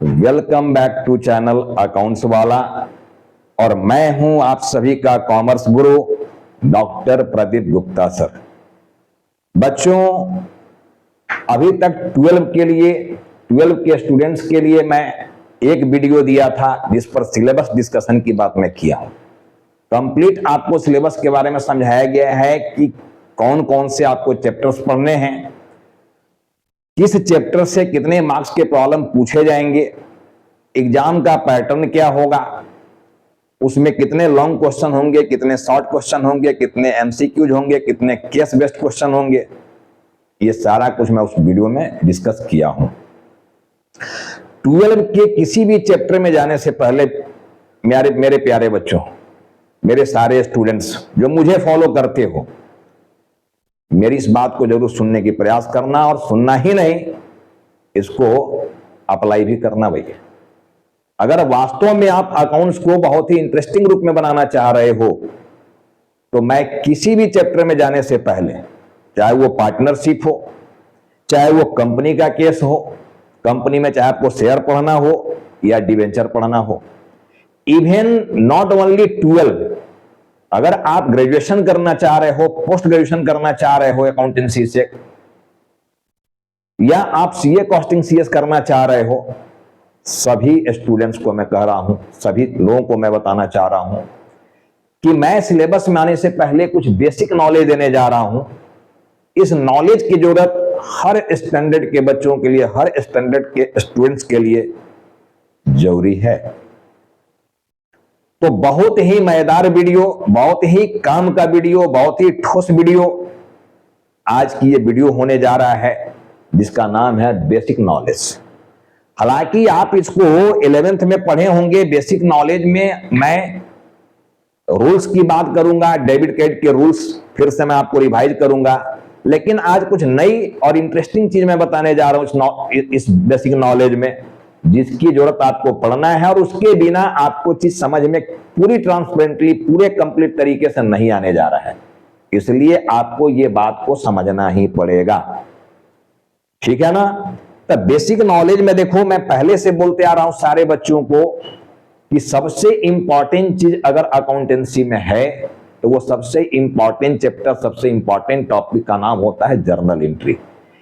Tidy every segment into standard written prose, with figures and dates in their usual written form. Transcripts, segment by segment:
Welcome back to channel accounts वाला। और मैं हूं आप सभी का कॉमर्स गुरु डॉक्टर प्रदीप गुप्ता सर। बच्चों, अभी तक 12 के स्टूडेंट्स के लिए मैं एक वीडियो दिया था जिस पर सिलेबस डिस्कशन की बात मैं किया हूं। कंप्लीट आपको सिलेबस के बारे में समझाया गया है कि कौन कौन से आपको चैप्टर्स पढ़ने हैं, किस चैप्टर से कितने मार्क्स के प्रॉब्लम पूछे जाएंगे, एग्जाम का पैटर्न क्या होगा, उसमें कितने लॉन्ग क्वेश्चन होंगे, कितने शॉर्ट क्वेश्चन होंगे, कितने एमसीक्यूज होंगे, कितने केस बेस्ड क्वेश्चन होंगे, ये सारा कुछ मैं उस वीडियो में डिस्कस किया हूं। 12 के किसी भी चैप्टर में जाने से पहले मेरे प्यारे बच्चों, मेरे सारे स्टूडेंट्स जो मुझे फॉलो करते हो, मेरी इस बात को जरूर सुनने की प्रयास करना, और सुनना ही नहीं, इसको अप्लाई भी करना भैया। अगर वास्तव में आप अकाउंट्स को बहुत ही इंटरेस्टिंग रूप में बनाना चाह रहे हो, तो मैं किसी भी चैप्टर में जाने से पहले, चाहे वो पार्टनरशिप हो, चाहे वो कंपनी का केस हो, कंपनी में चाहे आपको शेयर पढ़ना हो या डिवेंचर पढ़ना हो, इवन नॉट ओनली 12, अगर आप ग्रेजुएशन करना चाह रहे हो, पोस्ट ग्रेजुएशन करना चाह रहे हो अकाउंटेंसी से, या आप सीए कॉस्टिंग सीएस करना चाह रहे हो, सभी स्टूडेंट्स को मैं कह रहा हूं, सभी लोगों को मैं बताना चाह रहा हूं कि मैं सिलेबस में आने से पहले कुछ बेसिक नॉलेज देने जा रहा हूं। इस नॉलेज की जरूरत हर स्टैंडर्ड के बच्चों के लिए, हर स्टैंडर्ड के स्टूडेंट्स के लिए जरूरी है। तो बहुत ही मजेदार वीडियो, बहुत ही काम का वीडियो, बहुत ही ठोस वीडियो आज की ये वीडियो होने जा रहा है, जिसका नाम है बेसिक नॉलेज। हालांकि आप इसको 11th में पढ़े होंगे। बेसिक नॉलेज में मैं रूल्स की बात करूंगा, डेबिट क्रेडिट के रूल्स फिर से मैं आपको रिवाइज करूंगा, लेकिन आज कुछ नई और इंटरेस्टिंग चीज मैं बताने जा रहा हूं इस बेसिक नॉलेज में, जिसकी जरूरत आपको पढ़ना है, और उसके बिना आपको चीज समझ में पूरी ट्रांसपेरेंटली, पूरे कंप्लीट तरीके से नहीं आने जा रहा है। इसलिए आपको ये बात को समझना ही पड़ेगा, ठीक है ना। तो बेसिक नॉलेज में देखो, मैं पहले से बोलते आ रहा हूं सारे बच्चों को कि सबसे इंपॉर्टेंट चीज अगर अकाउंटेंसी में है तो वो सबसे इंपॉर्टेंट चैप्टर, सबसे इंपॉर्टेंट टॉपिक का नाम होता है जर्नल एंट्री,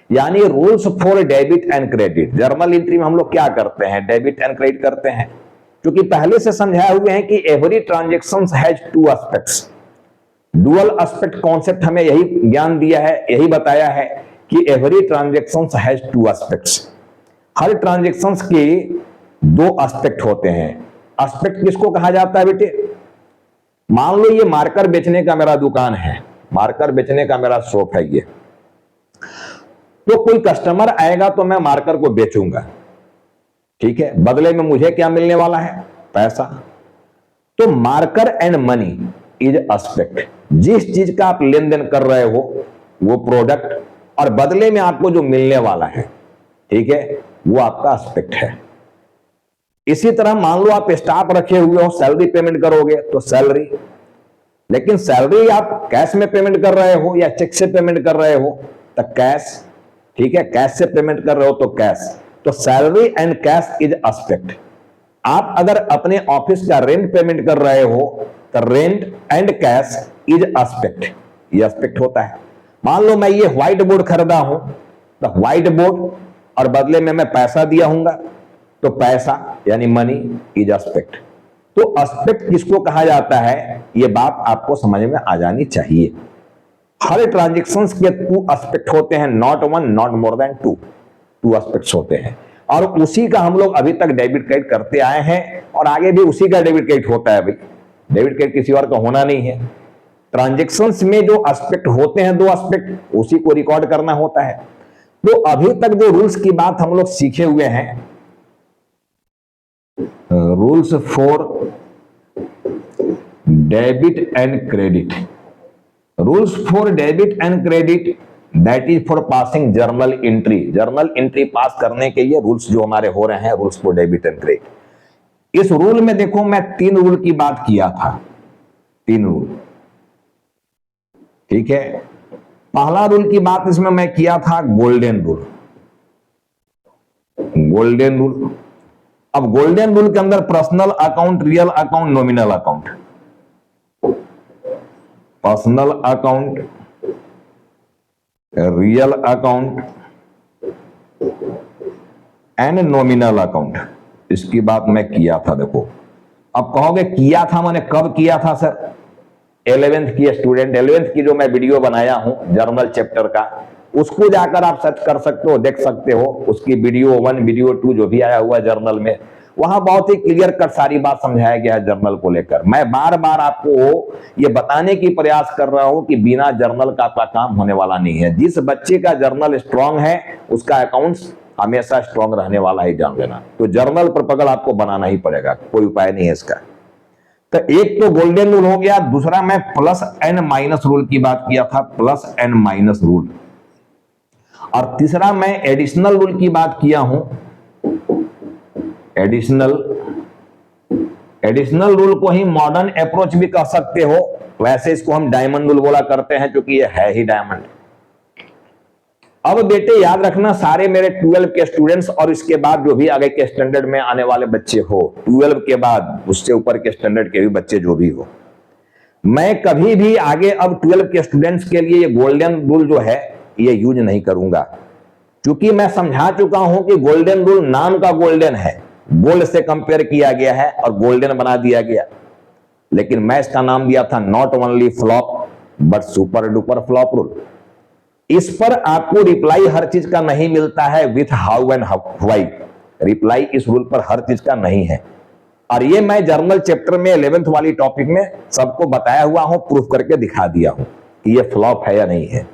यानी rules for debit and credit. Journal entry में हम लोग क्या करते हैं? डेबिट एंड क्रेडिट करते हैं, क्योंकि पहले से समझाए हुए हैं कि every transaction has two aspects. Dual aspect concept हमें यही ज्ञान दिया है, यही बताया है कि every transaction has two aspects. Her transaction के दो एस्पेक्ट होते हैं। एस्पेक्ट किसको कहा जाता है बेटे? मान लो ये मार्कर बेचने का मेरा दुकान है, मार्कर बेचने का मेरा शॉप है ये, तो कोई कस्टमर आएगा तो मैं मार्कर को बेचूंगा, ठीक है। बदले में मुझे क्या मिलने वाला है? पैसा। तो marker and money is aspect. जिस चीज का आप लेन देन कर रहे हो वो प्रोडक्ट, और बदले में आपको जो मिलने वाला है, ठीक है, वो आपका एस्पेक्ट है। इसी तरह मान लो आप स्टाफ रखे हुए हो, सैलरी पेमेंट करोगे तो सैलरी, लेकिन सैलरी आप कैश में पेमेंट कर रहे हो या चेक से पेमेंट कर रहे हो तो कैश, ठीक है, कैश से पेमेंट कर रहे हो तो कैश। तो salary and cash is aspect. आप अगर अपने ऑफिस का रेंट पेमेंट कर रहे हो तो rent and cash is aspect, ये एस्पेक्ट होता है। मान लो मैं ये व्हाइट बोर्ड खरीदा हूं तो व्हाइट बोर्ड, और बदले में मैं पैसा दिया हूंगा तो पैसा यानी मनी इज एस्पेक्ट। तो एस्पेक्ट किसको कहा जाता है, ये बात आपको समझ में आ जानी चाहिए। हर ट्रांजेक्शंस के 2 एस्पेक्ट होते हैं, not 1 not more than 2 aspects होते हैं, और उसी का हम लोग अभी तक डेबिट क्रेडिट करते आए हैं, और आगे भी उसी का डेबिट क्रेडिट होता है भाई। डेबिट क्रेडिट किसी और का होना नहीं है। ट्रांजेक्शंस में जो एस्पेक्ट होते हैं, 2 एस्पेक्ट, उसी को रिकॉर्ड करना होता है। तो अभी तक जो रूल्स की बात हम लोग सीखे हुए हैं, rules for debit and credit, rules for debit and credit, that is for passing journal entry. Journal entry पास करने के लिए रूल्स जो हमारे हो रहे हैं, rules for debit and credit. इस रूल में देखो, मैं 3 रूल की बात किया था, 3 रूल, ठीक है। पहला रूल की बात इसमें मैं किया था गोल्डन रूल, गोल्डन रूल। अब गोल्डन रूल के अंदर personal account, real account, nominal account, personal account, real account and nominal account, इसकी बात मैं किया था। देखो अब कहोगे किया था माने कब किया था सर? 11th की स्टूडेंट, 11th की जो मैं वीडियो बनाया हूं जर्नल चैप्टर का, उसको जाकर आप सर्च कर सकते हो, देख सकते हो। उसकी वीडियो 1, वीडियो 2 जो भी आया हुआ जर्नल में, वहां बहुत ही क्लियर कट सारी बात समझाया गया है जर्नल को लेकर। मैं बार बार आपको ये बताने की प्रयास कर रहा हूं कि बिना जर्नल का आपका काम होने वाला नहीं है। जिस बच्चे का जर्नल स्ट्रांग है उसका अकाउंट्स हमेशा स्ट्रांग रहने वाला ही, जान लेना। तो जर्नल पर पकड़ आपको बनाना ही पड़ेगा, कोई उपाय नहीं है इसका। तो एक तो गोल्डन रूल हो गया, दूसरा मैं प्लस एंड माइनस रूल की बात किया था, प्लस एंड माइनस रूल, और तीसरा मैं एडिशनल रूल की बात किया हूं, एडिशनल रूल को ही मॉडर्न अप्रोच भी कह सकते हो। वैसे इसको हम डायमंड रूल बोला करते हैं क्योंकि ये है ही डायमंड। अब बेटे याद रखना, सारे मेरे 12 के स्टूडेंट्स और इसके बाद जो भी आगे के स्टैंडर्ड में आने वाले बच्चे हो, 12 के बाद उससे ऊपर के स्टैंडर्ड के भी बच्चे जो भी हो, मैं कभी भी आगे अब 12 के स्टूडेंट्स के लिए ये गोल्डन रूल जो है ये यूज नहीं करूंगा, क्योंकि मैं समझा चुका हूं कि गोल्डन रूल नाम का गोल्डन है, गोल्ड से कंपेयर किया गया है और गोल्डन बना दिया गया। लेकिन मैं इसका नाम दिया था not only flop but super duper flop rule. इस पर आपको रिप्लाई हर चीज का नहीं मिलता है with how and why. Reply इस रूल पर हर चीज का नहीं है, और ये मैं जर्नल चैप्टर में 11th वाली टॉपिक में सबको बताया हुआ हूं, प्रूफ करके दिखा दिया हूं कि ये फ्लॉप है या नहीं है।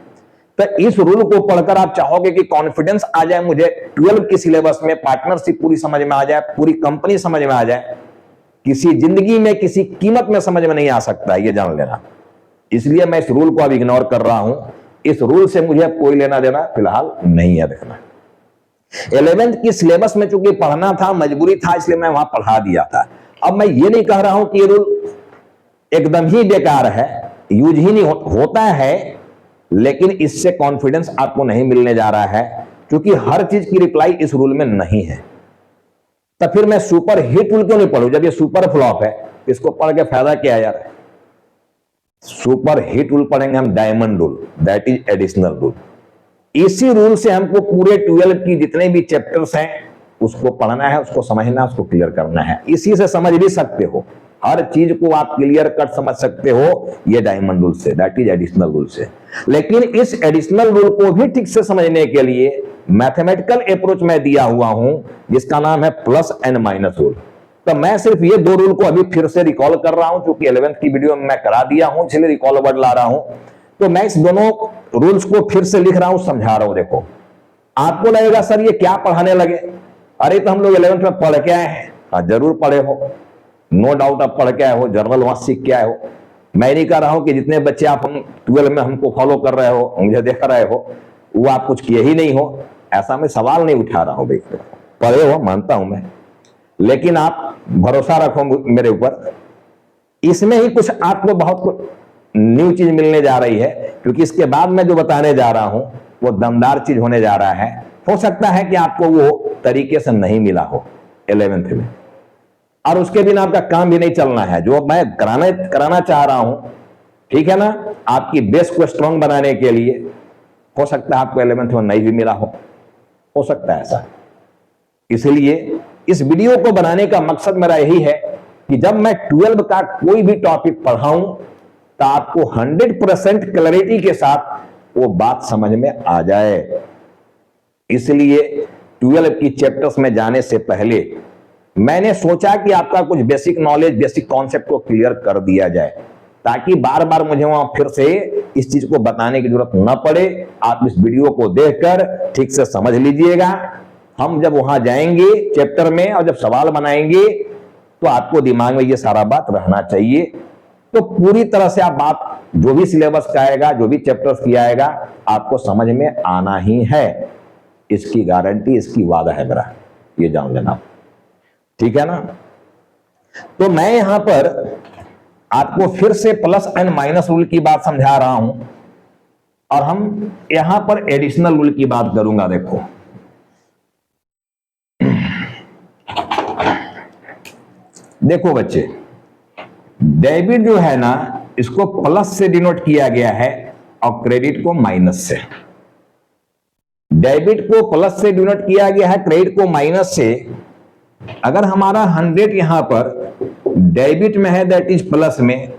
तो इस रूल को पढ़कर आप चाहोगे कि कॉन्फिडेंस आ जाए मुझे, 12 की सिलेबस में पार्टनरशिप पूरी समझ में आ जाए, पूरी कंपनी समझ में आ जाए, किसी जिंदगी में किसी कीमत में समझ में नहीं आ सकता, ये जान लेना। इसलिए मैं इस रूल को अब इग्नोर कर रहा हूं। इस रूल से मुझे कोई लेना देना फिलहाल नहीं है। देखना 11th की सिलेबस में चूंकि पढ़ना था, मजबूरी था, इसलिए मैं वहां पढ़ा दिया था। अब मैं ये नहीं कह रहा हूं कि ये रूल एकदम ही बेकार है, यूज ही नहीं होता है, लेकिन इससे कॉन्फिडेंस आपको नहीं मिलने जा रहा है, क्योंकि हर चीज की रिप्लाई इस रूल में नहीं है। तो फिर मैं सुपर हिट रूल क्यों नहीं पढ़ूं जब ये सुपर फ्लॉप है? इसको पढ़ के फायदा क्या है यार? सुपर हिट रूल पढ़ेंगे हम, diamond rule, that is additional rule. इसी रूल से हमको पूरे 12 की जितने भी चैप्टर्स हैं उसको पढ़ना है, उसको समझना, उसको क्लियर करना है। इसी से समझ भी सकते हो, हर चीज को आप क्लियर कट समझ सकते हो ये डायमंड रूल से, दैट इज एडिशनल रूल से। लेकिन इस एडिशनल रूल को भी ठीक से समझने के लिए मैथमेटिकल अप्रोच में दिया हुआ हूं, जिसका नाम है प्लस एंड माइनस रूल। तो मैं सिर्फ ये 2 रूल को अभी फिर से रिकॉल कर रहा हूं, क्योंकि 11th की वीडियो में मैं करा दिया हूं, इसलिए रिकॉल वर्ड ला रहा हूं। तो मैं इस दोनों रूल्स को फिर से लिख रहा हूं, समझा रहा हूं। देखो आपको लगेगा सर ये क्या पढ़ाने लगे, अरे तो हम लोग 11th में पढ़ के आए हैं। हाँ जरूर पढ़े हो, नो डाउट आप पढ़ के आए हो, जर्नल वहां सीख के आए हो। मैं नहीं कह रहा हूं कि जितने बच्चे आप हम 12 में हमको फॉलो कर रहे हो, मुझे देख रहे हो, वो आप कुछ किए ही नहीं हो, ऐसा मैं सवाल नहीं उठा रहा हूं। देखो पढ़े हो मानता हूं मैं, लेकिन आप भरोसा रखो मेरे ऊपर, इसमें ही कुछ आपको बहुत न्यू चीज मिलने जा रही है, क्योंकि इसके बाद मैं जो बताने जा रहा हूं वो दमदार चीज होने जा रहा है। हो सकता है कि आपको वो तरीके से नहीं मिला हो 11th में, और उसके बिना आपका काम भी नहीं चलना है जो मैं कराना चाह रहा हूं, ठीक है ना, आपकी बेस को स्ट्रांग बनाने के लिए। हो सकता है आपको 11th में नहीं भी मिला हो सकता है ऐसा। इसलिए इस वीडियो को बनाने का मकसद मेरा यही है कि जब मैं 12 का कोई भी टॉपिक पढ़ाऊं तो आपको 100% क्लैरिटी के साथ वो बात समझ में आ जाए। इसलिए 12 की चैप्टर्स में जाने से पहले मैंने सोचा कि आपका कुछ बेसिक नॉलेज, बेसिक कॉन्सेप्ट को क्लियर कर दिया जाए, ताकि बार बार मुझे वहां फिर से इस चीज को बताने की जरूरत न पड़े। आप इस वीडियो को देखकर ठीक से समझ लीजिएगा। हम जब वहां जाएंगे चैप्टर में और जब सवाल बनाएंगे तो आपको दिमाग में ये सारा बात रहना चाहिए। तो पूरी तरह से आप बात जो भी सिलेबस का आएगा, जो भी चैप्टर्स किया आएगा, आपको समझ में आना ही है। इसकी गारंटी, इसकी वादा है मेरा, ये जान लेना, ठीक है ना। तो मैं यहां पर आपको फिर से प्लस एंड माइनस रूल की बात समझा रहा हूं, और हम यहां पर एडिशनल रूल की बात करूंगा। देखो देखो बच्चे, डेबिट जो है ना, इसको प्लस से डिनोट किया गया है और क्रेडिट को माइनस से। डेबिट को प्लस से डिनोट किया गया है, क्रेडिट को माइनस से। अगर हमारा 100 यहां पर डेबिट में है, दैट इज प्लस में,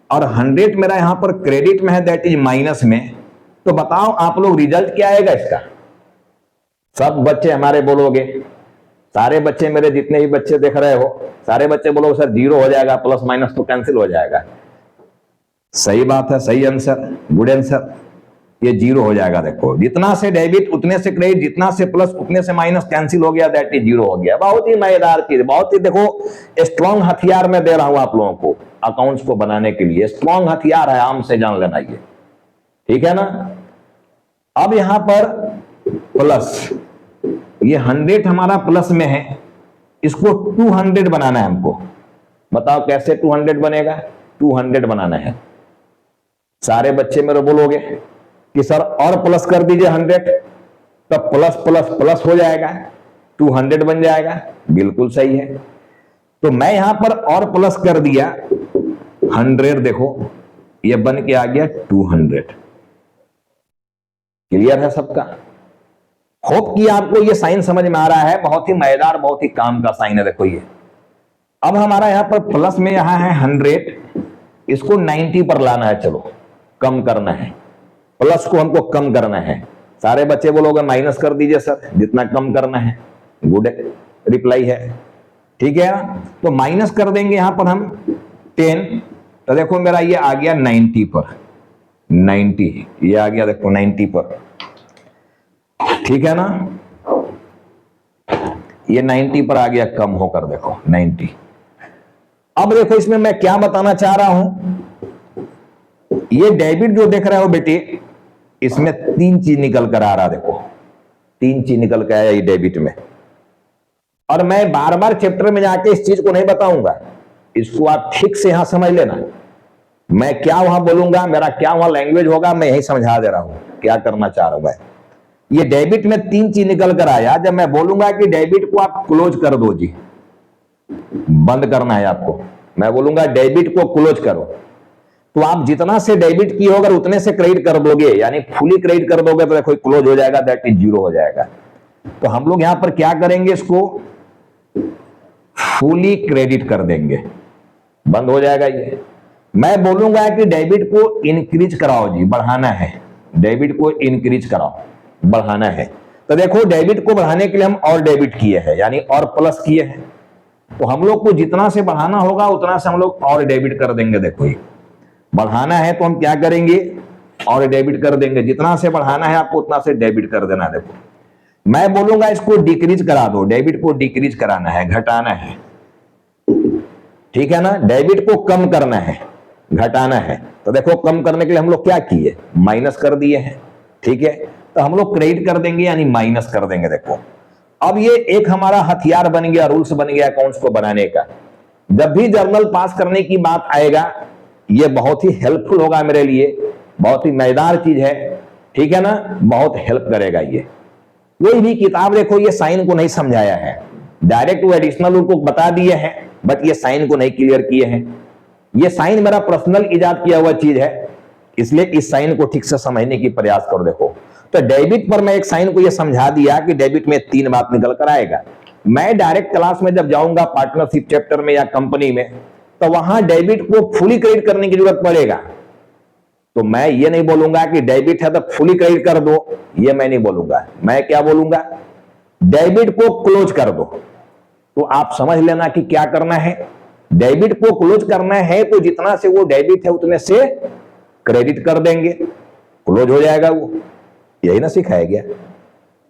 और 100 मेरा यहां पर क्रेडिट में है, दैट इज माइनस में, तो बताओ आप लोग रिजल्ट क्या आएगा इसका? सब बच्चे हमारे बोलोगे, सारे बच्चे मेरे जितने भी बच्चे देख रहे हो, सारे बच्चे बोलोगे सर 0 हो जाएगा, प्लस माइनस तो कैंसिल हो जाएगा। सही बात है, सही आंसर, गुड आंसर। ये 0 हो जाएगा। देखो, जितना से डेबिट उतने से क्रेडिट, जितना से प्लस उतने से माइनस कैंसिल हो गया, दैट इज 0 हो गया। बहुत ही मजेदार चीज, बहुत ही देखो स्ट्रॉन्ग हथियार मैं दे रहा हूं आप लोगों को अकाउंट्स को बनाने के लिए। स्ट्रॉन्ग हथियार है, आम से जान लेना ये, ठीक है ना। अब यहां पर प्लस, ये 100 हमारा प्लस में है, इसको 200 बनाना है हमको। बताओ कैसे 200 बनेगा? 200 बनाना है। सारे बच्चे मेरे बोलोगे कि सर और प्लस कर दीजिए 100, तब प्लस प्लस प्लस हो जाएगा, 200 बन जाएगा। बिल्कुल सही है। तो मैं यहां पर और प्लस कर दिया 100, देखो ये बन के आ गया 200। क्लियर है सबका? होप कि आपको ये साइन समझ में आ रहा है। बहुत ही मजेदार, बहुत ही काम का साइन है। देखो ये, अब हमारा यहां पर प्लस में यहां है 100, इसको 90 पर लाना है। चलो कम करना है, प्लस को हमको कम करना है। सारे बच्चे बोलोगे माइनस कर दीजिए सर, जितना कम करना है। गुड रिप्लाई है, ठीक है ना। तो माइनस कर देंगे यहां पर हम 10, तो देखो मेरा ये आ गया 90 पर, 90 ये आ गया देखो 90 पर, ठीक है ना। ये 90 पर आ गया कम होकर, देखो 90। अब देखो इसमें मैं क्या बताना चाह रहा हूं, ये डेबिट जो देख रहे हो बेटे, इसमें 3 चीज निकल कर आ रहा। देखो 3 चीज निकल कर आया ये डेबिट में। और मैं बार बार चैप्टर में जाके इस चीज को नहीं बताऊंगा, इसको आप ठीक से यहां समझ लेना। मैं क्या वहां बोलूंगा, मेरा क्या वहां लैंग्वेज होगा, मैं यही समझा दे रहा हूं क्या करना चाह रहा हूं मैं। ये डेबिट में 3 चीज निकल कर आया। जब मैं बोलूंगा कि डेबिट को आप क्लोज कर दो जी, बंद करना है आपको, मैं बोलूंगा डेबिट को क्लोज करो, तो आप जितना से डेबिट किए होगा उतने से क्रेडिट कर दोगे, यानी फुली क्रेडिट कर दोगे, तो देखो क्लोज हो जाएगा, दैट इज 0 हो जाएगा। तो हम लोग यहां पर क्या करेंगे, इसको फुली क्रेडिट कर देंगे, बंद हो जाएगा ये। मैं बोलूंगा कि डेबिट को इंक्रीज कराओ जी, बढ़ाना है, डेबिट को इंक्रीज कराओ, बढ़ाना है। तो देखो डेबिट को बढ़ाने के लिए हम और डेबिट किए हैं, यानी और प्लस किए हैं। तो हम लोग को जितना से बढ़ाना होगा उतना से हम लोग और डेबिट कर देंगे। देखो ये बढ़ाना है तो हम क्या करेंगे, और डेबिट कर देंगे। जितना से बढ़ाना है आपको उतना से डेबिट कर देना है। देखो मैं बोलूंगा इसको डिक्रीज करा दो, डेबिट को डिक्रीज कराना है, घटाना है, ठीक है ना। डेबिट को कम करना है, घटाना है। तो देखो कम करने के लिए हम लोग क्या किए, माइनस कर दिए हैं, ठीक है। तो हम लोग क्रेडिट कर देंगे, यानी माइनस कर देंगे। देखो अब ये एक हमारा हथियार बन गया, रूल्स बन गया अकाउंट्स को बनाने का। जब भी जर्नल पास करने की बात आएगा, ये बहुत ही हेल्पफुल होगा मेरे लिए, बहुत ही मजेदार चीज है, ठीक है ना, बहुत हेल्प करेगा ये। कोई भी किताब देखो ये साइन को नहीं समझाया है, डायरेक्ट वो एडिशनल रूल को बता दिए हैं, बट ये साइन को नहीं क्लियर किए हैं। ये साइन मेरा पर्सनल इजाद किया हुआ चीज है, इसलिए इस साइन को ठीक से समझने की प्रयास करो। देखो तो डेबिट पर मैं एक साइन को ये समझा दिया कि डेबिट में 3 बात निकल कर आएगा। मैं डायरेक्ट क्लास में जब जाऊंगा पार्टनरशिप चैप्टर में या कंपनी में, तो वहां डेबिट को फुली क्रेडिट करने की जरूरत पड़ेगा। तो मैं ये नहीं बोलूंगा कि डेबिट है तो फुली क्रेडिट कर दो, ये मैं नहीं बोलूंगा। मैं क्या बोलूंगा, डेबिट को क्लोज कर दो। तो आप समझ लेना कि क्या करना है, डेबिट को क्लोज करना है तो जितना से वो डेबिट है उतने से क्रेडिट कर देंगे, क्लोज हो जाएगा वो। यही ना सिखाया गया।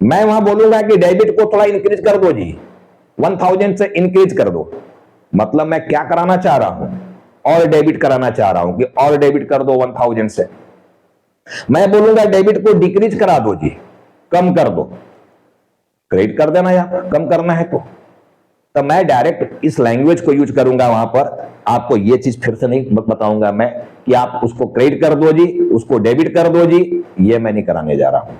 मैं वहां बोलूंगा कि डेबिट को थोड़ा इंक्रीज कर दो जी, 1000 से इंक्रीज कर दो, मतलब मैं क्या कराना चाह रहा हूं, और डेबिट कराना चाह रहा हूं कि और डेबिट कर दो 1000 से। मैं बोलूंगा डेबिट को डिक्रीज करा दो जी, कम कर दो, क्रेडिट कर देना यार, कम करना है तो मैं डायरेक्ट इस लैंग्वेज को यूज करूंगा वहां पर। आपको ये चीज फिर से नहीं बताऊंगा मैं कि आप उसको क्रेडिट कर दो जी, उसको डेबिट कर दो जी, ये मैं नहीं कराने जा रहा हूं।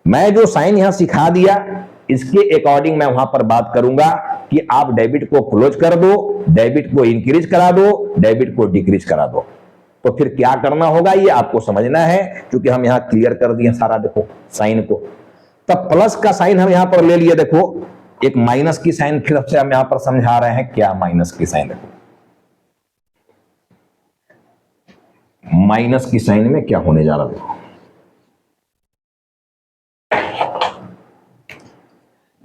मैं जो साइन यहां सिखा दिया इसके अकॉर्डिंग मैं वहां पर बात करूंगा कि आप डेबिट को क्लोज कर दो, डेबिट को इंक्रीज करा दो, डेबिट को डिक्रीज करा दो। तो फिर क्या करना होगा ये आपको समझना है, क्योंकि हम यहां क्लियर कर दिए सारा, देखो साइन को। तब प्लस का साइन हम यहां पर ले लिए, देखो एक माइनस की साइन फिर से हम यहां पर समझा रहे हैं। क्या माइनस की साइन, देखो माइनस की साइन में क्या होने जा रहा है, देखो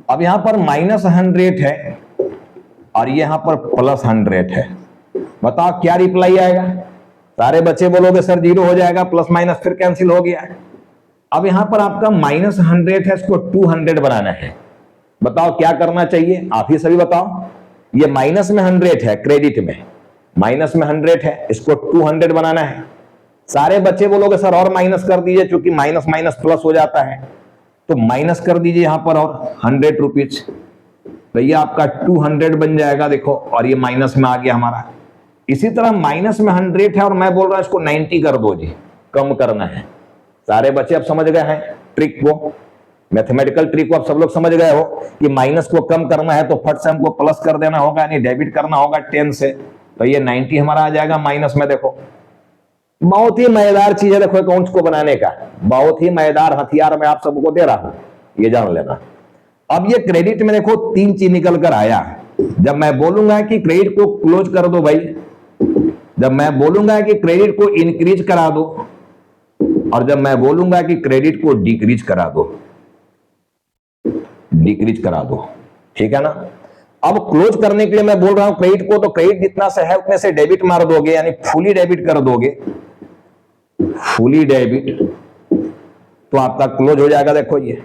अब यहां पर -100 है और यहां पर +100 है। बताओ क्या रिप्लाई आएगा? सारे बच्चे बोलोगे सर 0 हो जाएगा, प्लस माइनस फिर कैंसिल हो गया। अब यहां पर आपका -100 है, इसको 200 बनाना है। बताओ क्या करना चाहिए, आप ही सभी बताओ। ये माइनस में 100 है, क्रेडिट में माइनस में 100 है, इसको 200 बनाना है। सारे बच्चे बोलोगे सर और माइनस कर दीजिए, क्योंकि माइनस माइनस प्लस हो जाता है, तो माइनस कर दीजिए यहां पर और 100 रुपीज, तो ये आपका 200 बन जाएगा, देखो, और ये माइनस में आ गया हमारा। इसी तरह माइनस में 100 है और मैं बोल रहा हूं इसको 90 कर दो जी, कम करना है। सारे बच्चे अब समझ गए हैं ट्रिक को, मैथमेटिकल ट्रिक को आप सब लोग समझ गए हो कि माइनस को कम करना है तो फट से हमको प्लस कर देना होगा, यानी डेबिट करना होगा 10 से, तो ये 90 हमारा आ जाएगा माइनस में। देखो बहुत ही मजेदार चीज है, देखो अकाउंट्स को बनाने का बहुत ही मजेदार हथियार मैं आप सबको दे रहा हूं, ये जान लेना। अब ये क्रेडिट में देखो 3 चीज निकल कर आया। जब मैं बोलूंगा कि क्रेडिट को क्लोज कर दो भाई, जब मैं बोलूंगा कि क्रेडिट को इंक्रीज करा दो, और जब मैं बोलूंगा कि क्रेडिट को डिक्रीज करा दो, डिक्रीज करा दो, ठीक है ना। अब क्लोज करने के लिए मैं बोल रहा हूं क्रेडिट को, तो क्रेडिट जितना से है उतने से डेबिट मार दोगे, यानी फुली डेबिट कर दोगे, फुली डेबिट, तो आपका क्लोज हो जाएगा। देखो ये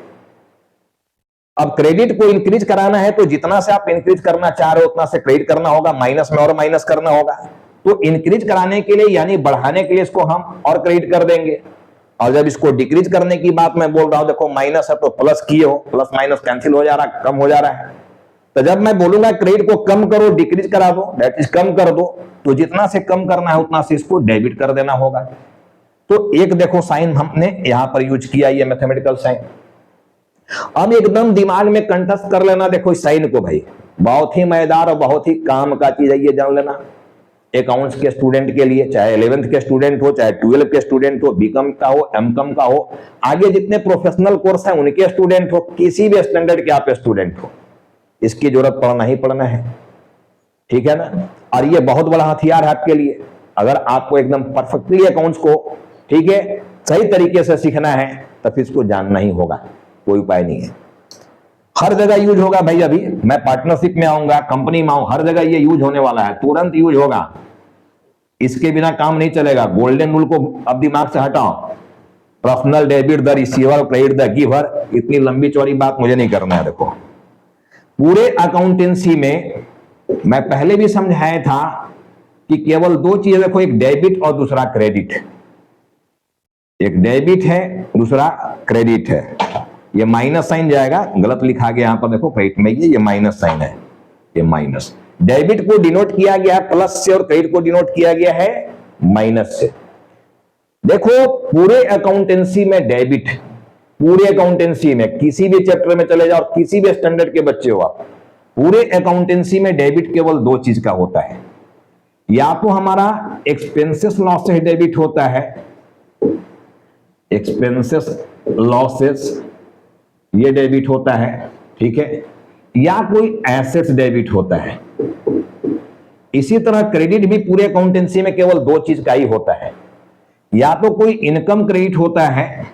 अब क्रेडिट को इंक्रीज कराना है तो जितना से आप इंक्रीज करना चाह रहे हो उतना से क्रेडिट करना होगा, माइनस में और माइनस करना होगा। तो इंक्रीज कराने के लिए यानी बढ़ाने के लिए इसको हम और क्रेडिट कर देंगे, और जब इसको डिक्रीज करने की बात मैं बोल रहा हूं, देखो माइनस है तो प्लस किए हो, प्लस माइनस कैंसिल हो जा रहा है, कम हो जा रहा है। तो जब मैं बोलूंगा क्रेडिट को कम करो, डिक्रीज करा दो, दैट इज कम कर दो, तो जितना से कम करना है उतना से इसको डेबिट कर देना होगा। तो एक देखो साइन हमने यहां पर यूज किया, ये मैथमेटिकल साइन। अब एकदम दिमाग में कंठस्थ कर लेना, देखो इस साइन को भाई, बहुत ही मजेदार और बहुत ही काम का चीज है, ये जान लेना। अकाउंट्स के स्टूडेंट के लिए, चाहे 11th के स्टूडेंट हो, चाहे 12 के स्टूडेंट हो, बीकॉम का हो, एमकॉम का हो, आगे जितने प्रोफेशनल कोर्स हैं उनके स्टूडेंट हो, किसी भी स्टैंडर्ड के आप स्टूडेंट हो, इसकी जरूरत पड़ना ही पड़ना है, ठीक है ना। और ये बहुत बड़ा हथियार है आपके लिए, अगर आपको एकदम परफेक्टली अकाउंट्स को, ठीक है, सही तरीके से सीखना है तो फिर इसको जानना ही होगा, कोई उपाय नहीं है। हर जगह यूज होगा भाई, अभी मैं पार्टनरशिप में आऊंगा, कंपनी में आऊं, हर जगह ये यूज होने वाला है, तुरंत यूज होगा, इसके बिना काम नहीं चलेगा। गोल्डन रूल को अब दिमाग से हटाओ, personal debit the receiver, credit the giver, इतनी लंबी चौड़ी बात मुझे नहीं करना है। देखो पूरे अकाउंटेंसी में मैं पहले भी समझाया था कि केवल 2 चीजें, देखो एक डेबिट और दूसरा क्रेडिट, एक डेबिट है दूसरा क्रेडिट है। ये माइनस साइन जाएगा, गलत लिखा गया यहां पर, देखो क्रेडिट में ये माइनस साइन है, ये माइनस। डेबिट को डिनोट किया गया है प्लस से और क्रेडिट को डिनोट किया गया है माइनस से। देखो पूरे अकाउंटेंसी में डेबिट, पूरे अकाउंटेंसी में किसी भी चैप्टर में चले जाओ, किसी भी स्टैंडर्ड के बच्चे हो आप, पूरे अकाउंटेंसी में डेबिट केवल 2 चीज का होता है, या तो हमारा एक्सपेंसेस लॉसेस डेबिट होता है, एक्सपेंसेस लॉसेस ये डेबिट होता है, ठीक है, या कोई एसेट्स डेबिट होता है। इसी तरह क्रेडिट भी पूरे अकाउंटेंसी में केवल 2 चीज का ही होता है, या तो कोई इनकम क्रेडिट होता है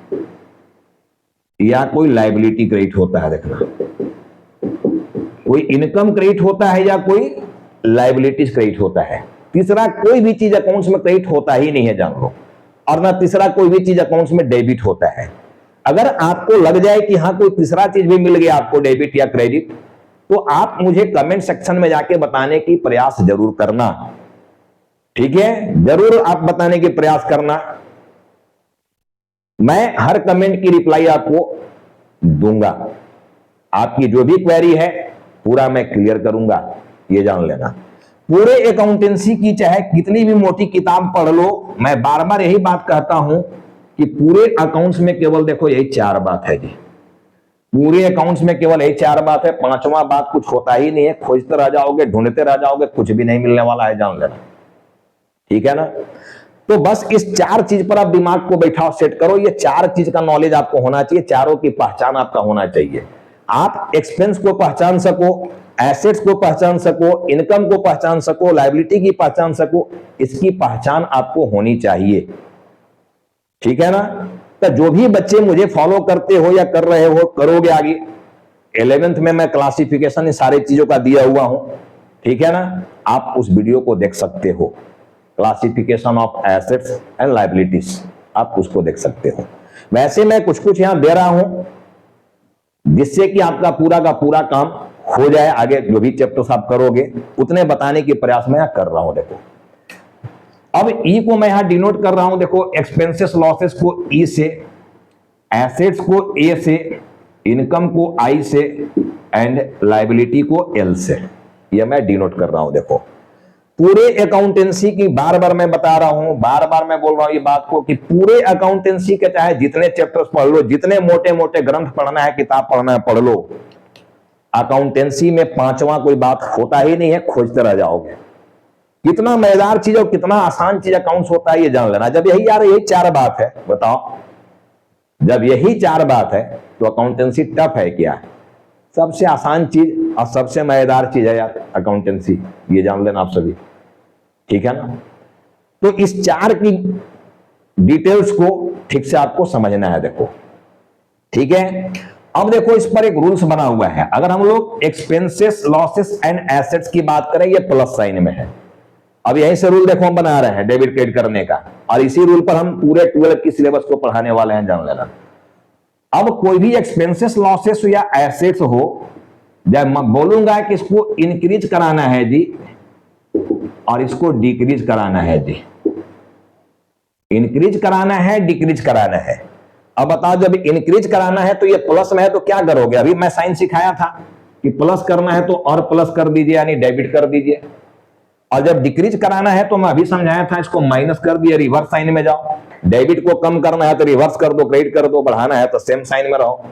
या कोई लायबिलिटी क्रेडिट होता है। देखना कोई इनकम क्रेडिट होता है या कोई लायबिलिटीज क्रेडिट होता है। तीसरा कोई भी चीज अकाउंट्स में क्रेडिट होता ही नहीं है, जान लो, और ना तीसरा कोई भी चीज अकाउंट्स में डेबिट होता है। अगर आपको लग जाए कि हाँ कोई तीसरा चीज भी मिल गया आपको, डेबिट या क्रेडिट, तो आप मुझे कमेंट सेक्शन में जाके बताने की प्रयास जरूर करना, ठीक है, जरूर आप बताने की प्रयास करना। मैं हर कमेंट की रिप्लाई आपको दूंगा, आपकी जो भी क्वेरी है पूरा मैं क्लियर करूंगा, ये जान लेना। पूरे अकाउंटेंसी की चाहे कितनी भी मोटी किताब पढ़ लो, मैं बार बार यही बात कहता हूं कि पूरे अकाउंट्स में केवल देखो यही 4 बात है जी, पूरे अकाउंट्स में केवल यही 4 बात है, 5वां बात कुछ होता ही नहीं है, खोजते रह जाओगे, ढूंढते रह जाओगे, कुछ भी नहीं मिलने वाला है, जान लेना। ठीक है ना। तो बस इस 4 चीज पर आप दिमाग को बैठाओ, सेट करो। ये 4 चीज का नॉलेज आपको होना चाहिए, चारों की पहचान आपका होना चाहिए। आप एक्सपेंस को पहचान सको, एसेट्स को पहचान सको, इनकम को पहचान सको, लायबिलिटी की पहचान सको, इसकी पहचान आपको होनी चाहिए। ठीक है ना। तो जो भी बच्चे मुझे फॉलो करते हो या कर रहे हो, करोगे आगे। 11th में मैं क्लासिफिकेशन इस सारी चीजों का दिया हुआ हूं। ठीक है ना। आप उस वीडियो को देख सकते हो, classification of assets and liabilities, आप उसको देख सकते हो। वैसे मैं कुछ कुछ यहां दे रहा हूं जिससे कि आपका पूरा का पूरा काम हो जाए। आगे जो भी चैप्टर्स आप करोगे उतने बताने के प्रयास में यहां कर रहा हूं। देखो अब ई को मैं यहां डिनोट कर रहा हूं। देखो एक्सपेंसेस लॉसेस को ई से, एसेट्स को ए से, इनकम को आई से एंड लायबिलिटी को एल से, यह मैं डिनोट कर रहा हूं। देखो पूरे अकाउंटेंसी की बार बार मैं बता रहा हूं, बार बार मैं बोल रहा हूं ये बात को कि पूरे अकाउंटेंसी के चाहे जितने चैप्टर्स पढ़ लो, जितने मोटे मोटे ग्रंथ पढ़ना है, किताब पढ़ना है, पढ़ लो। अकाउंटेंसी में 5वां कोई बात होता ही नहीं है, खोजते रह जाओगे। कितना मजेदार चीज और कितना आसान चीज अकाउंट्स होता है, ये जान लेना। जब यही यार यही 4 बात है, बताओ, जब यही 4 बात है तो अकाउंटेंसी टफ है क्या? सबसे आसान चीज और सबसे मजेदार चीज है यार अकाउंटेंसी, ये जान लेना आप सभी। ठीक है ना। तो इस 4 की डिटेल्स को ठीक से आपको समझना है। देखो ठीक है। अब देखो इस पर एक रूल्स बना हुआ है। अगर हम लोग एक्सपेंसेस लॉसेस एंड एसेट्स की बात करें, ये प्लस साइन में है। अब यहीं से रूल देखो हम बना रहे हैं डेबिट क्रेडिट करने का, और इसी रूल पर हम पूरे 12 की सिलेबस को पढ़ाने वाले हैं, जान लेना। अब कोई भी एक्सपेंसेस लॉसेस या एसेट्स हो, जब मैं बोलूंगा कि इसको इंक्रीज कराना है जी और इसको डिक्रीज कराना है जी, इंक्रीज कराना है, डिक्रीज कराना है। अब बताओ जब इंक्रीज कराना है तो ये प्लस में है तो क्या करोगे? अभी मैं साइन सिखाया था कि प्लस करना है तो और प्लस कर दीजिए, यानी डेबिट कर दीजिए। और जब डिक्रीज कराना है तो मैं अभी समझाया था, इसको माइनस कर दिए, रिवर्स साइन में जाओ। डेबिट को कम करना है तो रिवर्स कर दो, क्रेडिट कर दो, बढ़ाना है तो सेम साइन में रहो।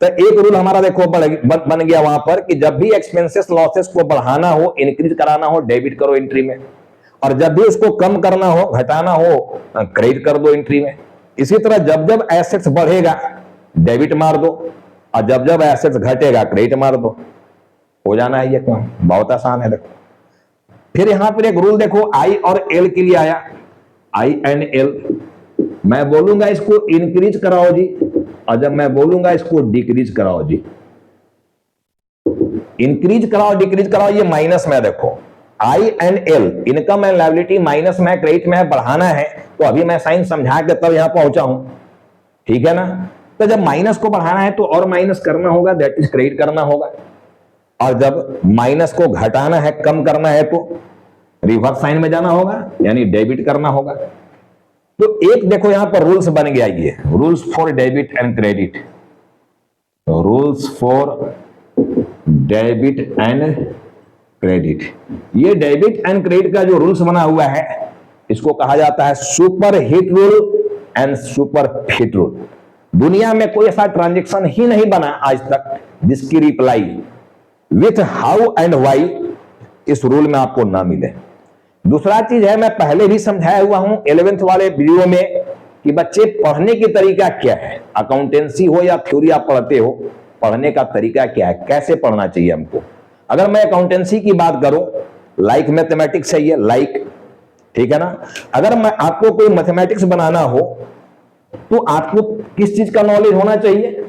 तो एक रूल हमारा देखो बन गया वहां पर कि जब भी एक्सपेंसेस लॉसेस को बढ़ाना हो, इंक्रीज कराना हो, डेबिट करो एंट्री में, और जब भी उसको कम करना हो, घटाना हो, क्रेडिट कर दो एंट्री में। इसी तरह जब जब एसेट्स बढ़ेगा डेबिट मार दो, और जब जब एसेट्स घटेगा क्रेडिट मार दो, हो जाना है ये काम। बहुत आसान है। देखो फिर यहां पर एक रूल देखो आई और एल के लिए आया, आई एंड एल। मैं बोलूंगा इसको इंक्रीज कराओ जी, और जब मैं बोलूंगा इसको डिक्रीज कराओ जी। इंक्रीज कराओ डिक्रीज कराओ, ये माइनस में। देखो I and L, income and liability minus में, क्रेडिट में बढ़ाना है, तो अभी मैं साइन समझा के तब यहां पहुंचा हूं। ठीक है ना। तो जब माइनस को बढ़ाना है तो और माइनस करना होगा, दैट इज क्रेडिट करना होगा। और जब माइनस को घटाना है, कम करना है, तो रिवर्स साइन में जाना होगा, यानी डेबिट करना होगा। तो एक देखो यहां पर रूल्स बन गया, ये rules for debit and credit, rules for debit and credit. ये डेबिट एंड क्रेडिट का जो रूल्स बना हुआ है, इसको कहा जाता है super hit rule and super fit rule. दुनिया में कोई ऐसा ट्रांजैक्शन ही नहीं बना आज तक जिसकी reply with how and why इस रूल में आपको ना मिले। दूसरा चीज है, मैं पहले भी समझाया हुआ हूं 11th वाले वीडियो में कि बच्चे पढ़ने की तरीका क्या है। अकाउंटेंसी हो या थ्योरी आप पढ़ते हो, पढ़ने का तरीका क्या है, कैसे पढ़ना चाहिए हमको। अगर मैं अकाउंटेंसी की बात करूं, लाइक मैथमेटिक्स है ये, लाइक, ठीक है ना। अगर मैं आपको कोई मैथमेटिक्स बनाना हो तो आपको किस चीज का नॉलेज होना चाहिए?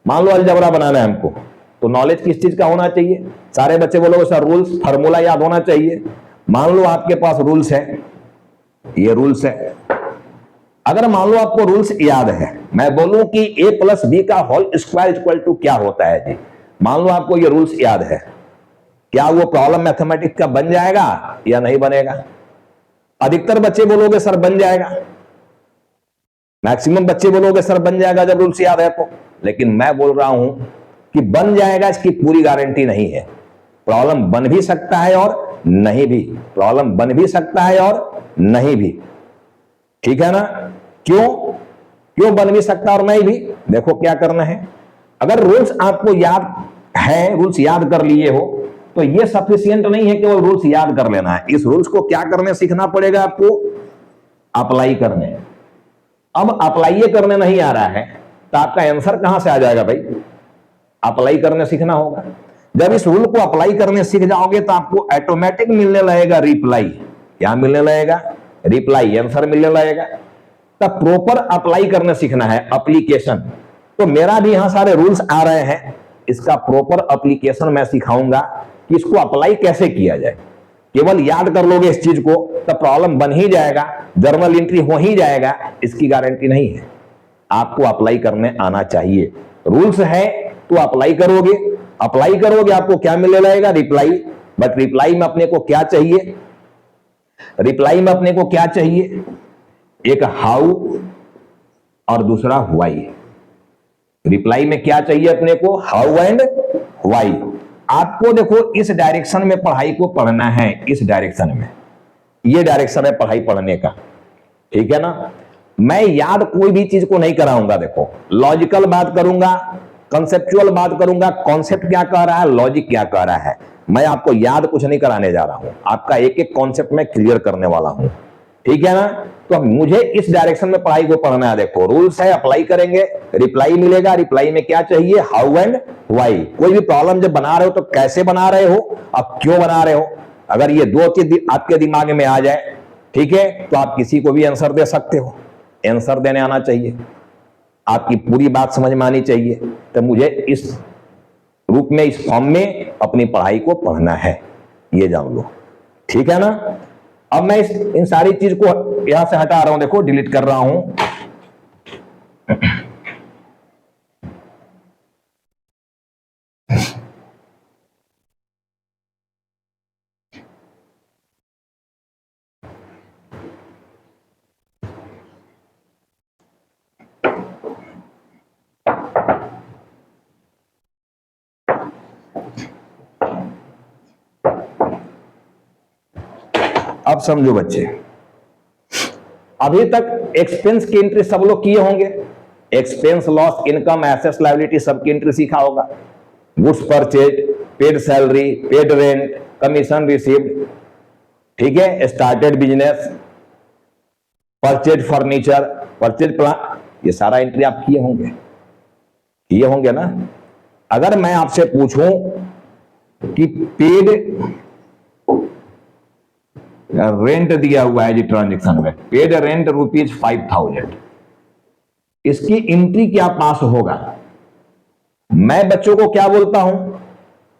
मान लो अलजेब्रा बनाना है हमको, तो नॉलेज किस चीज का होना चाहिए? सारे बच्चे बोलोगे सर रूल्स, फार्मूला याद होना चाहिए। मान लो आपके पास रूल्स है, ये रूल्स है। अगर मान लो आपको रूल्स याद है, मैं बोलूं कि a + b का होल स्क्वायर इक्वल टू क्या होता है जी, मान लो आपको ये रूल्स याद है, क्या वो प्रॉब्लम मैथमेटिक्स का बन जाएगा या नहीं बनेगा? अधिकतर बच्चे बोलोगे सर बन जाएगा, मैक्सिमम बच्चे बोलोगे सर बन जाएगा जब रूल्स याद है तो। लेकिन मैं बोल रहा हूं कि बन जाएगा इसकी पूरी गारंटी नहीं है। प्रॉब्लम बन भी सकता है और नहीं भी, प्रॉब्लम बन भी सकता है और नहीं भी। ठीक है ना। क्यों क्यों बन भी सकता और नहीं भी? देखो क्या करना है। अगर रूल्स आपको याद है, रूल्स याद कर लिए हो, तो ये सफिशियंट नहीं है केवल रूल्स याद कर लेना है। इस रूल्स को क्या करने सीखना पड़ेगा आपको? अप्लाई करने। अब अप्लाई करने नहीं आ रहा है तो आपका आंसर कहां से आ जाएगा भाई? अप्लाई करने सीखना होगा। जब इस रूल को अप्लाई करने सीख जाओगे तो आपको ऑटोमेटिक मिलने लगेगा रिप्लाई। क्या मिलने लगेगा? रिप्लाई, आंसर मिलने लगेगा। तब प्रॉपर अप्लाई करने सीखना है, एप्लीकेशन। तो मेरा भी यहां सारे रूल्स आ रहे हैं, इसका प्रॉपर एप्लीकेशन मैं सिखाऊंगा कि इसको अप्लाई कैसे किया जाए। केवल याद कर लोगे इस चीज को तो प्रॉब्लम बन ही जाएगा, जर्नल एंट्री हो ही जाएगा, इसकी गारंटी नहीं है। आपको अप्लाई करने आना चाहिए। रूल्स है तो अप्लाई करोगे, अप्लाई करोगे आपको क्या मिलने लगेगा? रिप्लाई। बट रिप्लाई में अपने को क्या चाहिए? रिप्लाई में अपने को क्या चाहिए? एक हाउ और दूसरा व्हाई। रिप्लाई में क्या चाहिए अपने को? How and why. आपको देखो इस डायरेक्शन में पढ़ाई को पढ़ना है, इस डायरेक्शन में, ये डायरेक्शन है पढ़ाई पढ़ने का, ठीक है ना। मैं याद कोई भी चीज को नहीं कराऊंगा। देखो लॉजिकल बात करूंगा, कंसेप्चुअल बात करूंगा, कॉन्सेप्ट क्या कह रहा है, लॉजिक क्या कह रहा है। मैं आपको याद कुछ नहीं कराने जा रहा हूं, आपका एक एक कॉन्सेप्ट में क्लियर करने वाला हूं, ठीक है ना। तो मुझे इस डायरेक्शन में पढ़ाई को पढ़ना है। देखो रूल्स है, अप्लाई करेंगे, रिप्लाई मिलेगा। रिप्लाई में क्या चाहिए? How and why. कोई भी प्रॉब्लम जब बना रहे हो तो कैसे बना रहे हो, अब क्यों बना रहे हो, अगर ये दो चीज आपके दिमाग में आ जाए, ठीक है, तो आप किसी को भी आंसर दे सकते हो। आंसर देने आना चाहिए, आपकी पूरी बात समझ में आनी चाहिए। तो मुझे इस रूप में, इस फॉर्म में अपनी पढ़ाई को पढ़ना है, ये जान लो, ठीक है ना। अब मैं इन सारी चीज को यहां से हटा रहा हूं, देखो डिलीट कर रहा हूं। अब समझो बच्चे, अभी तक एक्सपेंस की एंट्री सब लोग किए होंगे। Expense, loss, income, assets, liability सबकी एंट्री सीखा होगा। Goods purchase, paid salary, paid rent, commission received, ठीक है, started business, purchase furniture, purchase plan, ये सारा एंट्री आप किए होंगे ना। अगर मैं आपसे पूछूं कि पेड रेंट दिया हुआ है जी ट्रांजेक्शन में, पेड रेंट ₹5000, इसकी एंट्री क्या पास होगा? मैं बच्चों को क्या बोलता हूं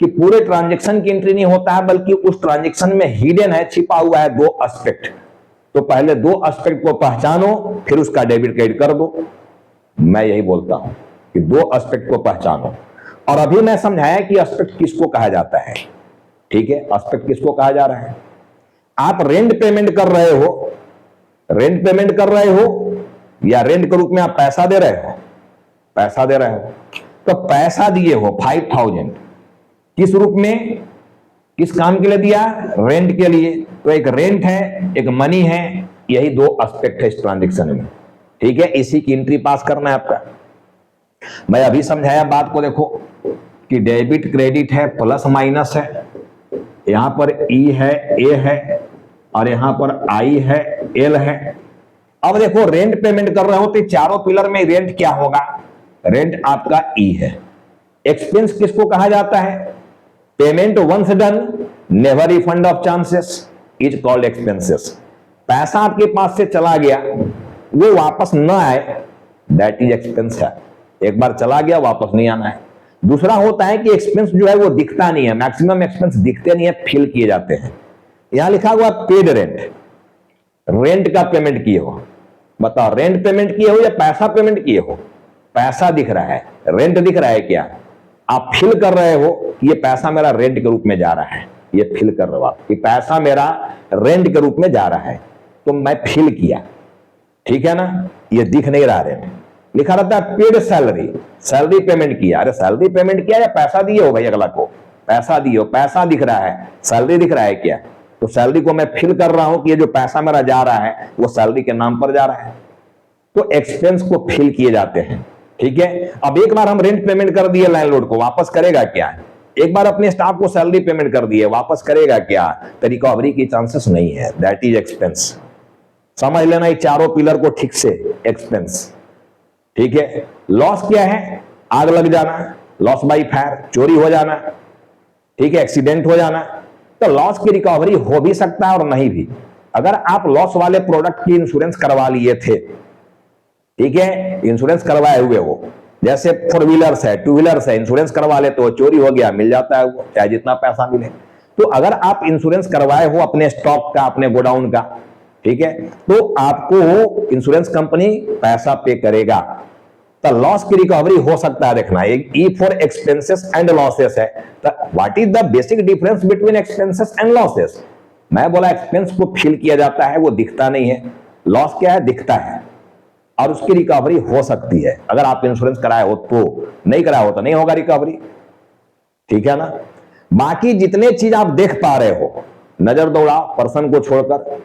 कि पूरे ट्रांजेक्शन की एंट्री नहीं होता है, बल्कि उस ट्रांजेक्शन में हिडन है, छिपा हुआ है 2 एस्पेक्ट। तो पहले 2 एस्पेक्ट को पहचानो, फिर उसका डेबिट क्रेडिट कर दो। मैं यही बोलता हूं कि 2 एस्पेक्ट को पहचानो। और अभी मैं समझाया कि एस्पेक्ट किसको कहा जाता है, ठीक है। एस्पेक्ट किसको कहा जा रहा है? आप रेंट पेमेंट कर रहे हो, रेंट पेमेंट कर रहे हो या रेंट के रूप में आप पैसा दे रहे हो? पैसा दे रहे हो। तो पैसा दिए हो 5000, किस रूप में, किस काम के लिए दिया? रेंट के लिए। तो एक रेंट है, एक मनी है, यही 2 एस्पेक्ट है इस ट्रांजेक्शन में, ठीक है। इसी की एंट्री पास करना है आपका। मैं अभी समझाया बात को, देखो कि डेबिट क्रेडिट है, प्लस माइनस है, यहां पर ई है, ए है, और यहां पर आई है, एल है। अब देखो रेंट पेमेंट कर रहे हो तो चारों पिलर में रेंट क्या होगा? रेंट आपका ई है। एक्सपेंस किसको कहा जाता है? Payment once done, never refund of chances, is called expenses. पैसा आपके पास से चला गया, वो वापस ना आए, दैट इज एक्सपेंस है। एक बार चला गया, वापस नहीं आना है। दूसरा होता है कि एक्सपेंस जो है वो दिखता नहीं है, मैक्सिमम एक्सपेंस दिखते नहीं है, फील किए जाते हैं। यहां लिखा हुआ पेड रेंट, रेंट का पेमेंट किए हो। बताओ रेंट पेमेंट किए हो या पैसा पेमेंट किए हो? पैसा दिख रहा है, रेंट दिख रहा है क्या? आप फील कर रहे हो कि ये पैसा मेरा रेंट के रूप में जा रहा है, ये फील कर रहे हो आप कि पैसा मेरा रेंट के रूप में जा रहा है, तो मैं फील किया, ठीक है ना। ये दिख नहीं रहा रेंट, लिखा रहता है पेड सैलरी, सैलरी पेमेंट किया। अरे सैलरी पेमेंट किया या पैसा दिए हो भाई अगला को? पैसा दिए हो, पैसा दिख रहा है, सैलरी दिख रहा है क्या? तो सैलरी को मैं फील कर रहा हूं कि ये जो पैसा मेरा जा रहा है वो सैलरी के नाम पर जा रहा है। तो एक्सपेंस को फील किए जाते हैं, ठीक है। अब एक बार हम रेंट पेमेंट कर दिए लैंडलॉर्ड को, वापस करेगा क्या? एक बार अपने स्टाफ को सैलरी पेमेंट कर दिए, वापस करेगा क्या? तो रिकवरी की चांसेस नहीं है, दैट इज एक्सपेंस। समझ लेना ये चारों पिलर को ठीक से, एक्सपेंस, ठीक है। लॉस क्या है? आग लग जाना, लॉस बाई फायर, चोरी हो जाना, ठीक है, एक्सीडेंट हो जाना। तो लॉस की रिकवरी हो भी सकता है और नहीं भी। अगर आप लॉस वाले प्रोडक्ट की इंश्योरेंस करवा लिए थे, ठीक है, इंश्योरेंस करवाए हुए हो, जैसे 4 व्हीलर्स है, 2 व्हीलर्स है, इंश्योरेंस करवा ले तो चोरी हो गया, मिल जाता है वो, चाहे जितना पैसा मिले। तो अगर आप इंश्योरेंस करवाए हो अपने स्टॉक का, अपने गोडाउन का, ठीक है, तो आपको इंश्योरेंस कंपनी पैसा पे करेगा। तो लॉस की रिकवरी हो सकता है। देखना, एक E for expenses and losses है। तो what is the basic difference between expenses and losses? मैं बोला एक्सपेंस को फील किया जाता है, वो दिखता नहीं है। लॉस क्या है? दिखता है, और उसकी रिकवरी हो सकती है। अगर आप इंश्योरेंस कराए हो तो, नहीं कराए हो तो नहीं होगा रिकवरी, ठीक है ना। बाकी जितने चीज आप देख पा रहे हो, नजर दौड़ाओ पर्सन को छोड़कर,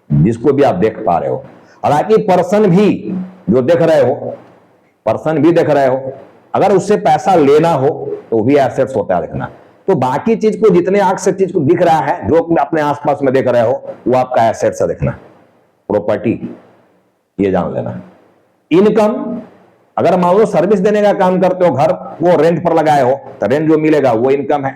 जिसको भी आप देख पा रहे हो। हालांकि पर्सन भी जो देख रहे हो, पर्सन भी देख रहे हो, अगर उससे पैसा लेना हो तो भी एसेट्स होता है, देखना। तो बाकी चीज को, जितने आंख से चीज को दिख रहा है, जो अपने आसपास में देख रहे हो, वो आपका एसेट्स है, देखना, प्रॉपर्टी, ये जान लेना। इनकम, अगर मान लो सर्विस देने का काम करते हो, घर वो रेंट पर लगाए हो, तो रेंट जो मिलेगा वो इनकम है।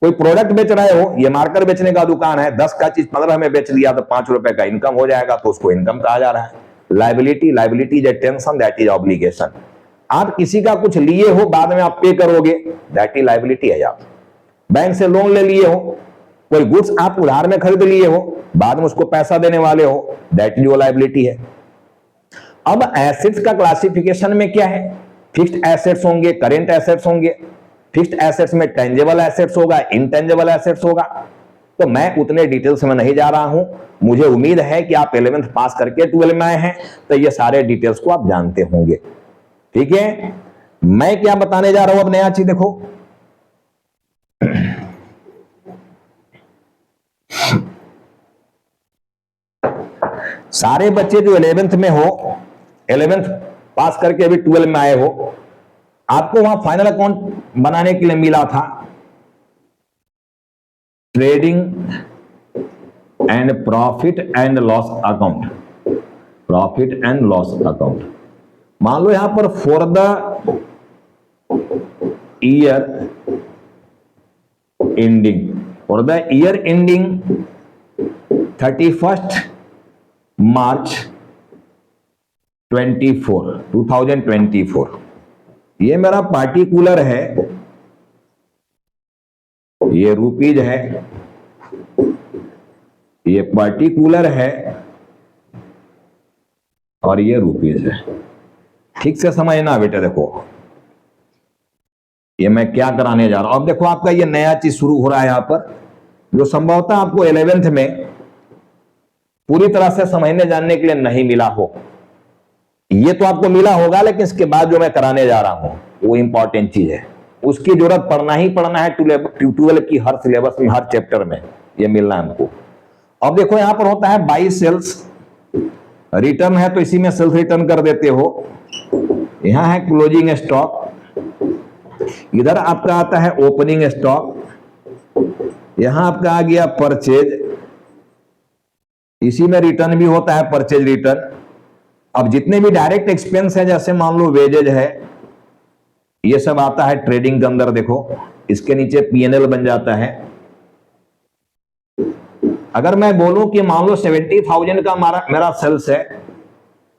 कोई प्रोडक्ट बेच रहे हो, ये मार्कर बेचने का दुकान है, 10 का चीज 15 में बेच लिया तो 5 रुपए का इनकम हो जाएगा, तो उसको इनकम कहा जा रहा है। Liability, liability is a tension, that is obligation. आप किसी का कुछ लिए हो, बाद में आप पे करोगे, दैट इज लायबिलिटी है। आप बैंक से लोन ले लिए हो, कोई गुड्स आप उधार में खरीद लिए हो, बाद में उसको पैसा देने वाले हो, दैट इज लायबिलिटी है। अब एसेट्स का क्लासिफिकेशन में क्या है? फिक्स्ड एसेट्स होंगे, करेंट एसेट्स होंगे। फिक्स्ड एसेट्स में टेंजेबल एसेट्स होगा, इनटेंजेबल एसेट्स होगा। तो मैं उतने डिटेल्स में नहीं जा रहा हूं। मुझे उम्मीद है कि आप 11th पास करके 12 में आए हैं, तो ये सारे डिटेल्स को आप जानते होंगे, ठीक है। मैं क्या बताने जा रहा हूं अब नया चीज देखो। सारे बच्चे जो 11th में हो, 11th पास करके अभी 12 में आए हो, आपको वहां फाइनल अकाउंट बनाने के लिए मिला था trading and profit and loss account, profit and loss account. मान लो यहां पर for the year ending, for the year ending 31 मार्च 2024, ये मेरा पार्टिकुलर है, ये रुपीज है, ये पार्टिकुलर है, और ये रुपीज है। ठीक से समझना बेटे। देखो ये मैं क्या कराने जा रहा हूं। अब देखो आपका ये नया चीज शुरू हो रहा है यहां पर, जो संभवतः आपको 11th में पूरी तरह से समझने जानने के लिए नहीं मिला हो। ये तो आपको मिला होगा, लेकिन इसके बाद जो मैं कराने जा रहा हूं वो इंपॉर्टेंट चीज है, उसकी जरूरत पड़ना ही पड़ना है 12 की हर सिलेबस में, हर चैप्टर में ये मिलना है हमको। अब देखो यहां पर होता है बाई सेल्स, रिटर्न है तो इसी में सेल्स रिटर्न कर देते हो। यहां है क्लोजिंग स्टॉक, इधर आपका आता है ओपनिंग स्टॉक, यहां आपका आ गया परचेज, इसी में रिटर्न भी होता है, परचेज रिटर्न। अब जितने भी डायरेक्ट एक्सपेंस है, जैसे मान लो वेजेज है, ये सब आता है ट्रेडिंग के अंदर। देखो इसके नीचे P&L बन जाता है। अगर मैं बोलूं कि मान लो 70,000 का मेरा सेल्स है,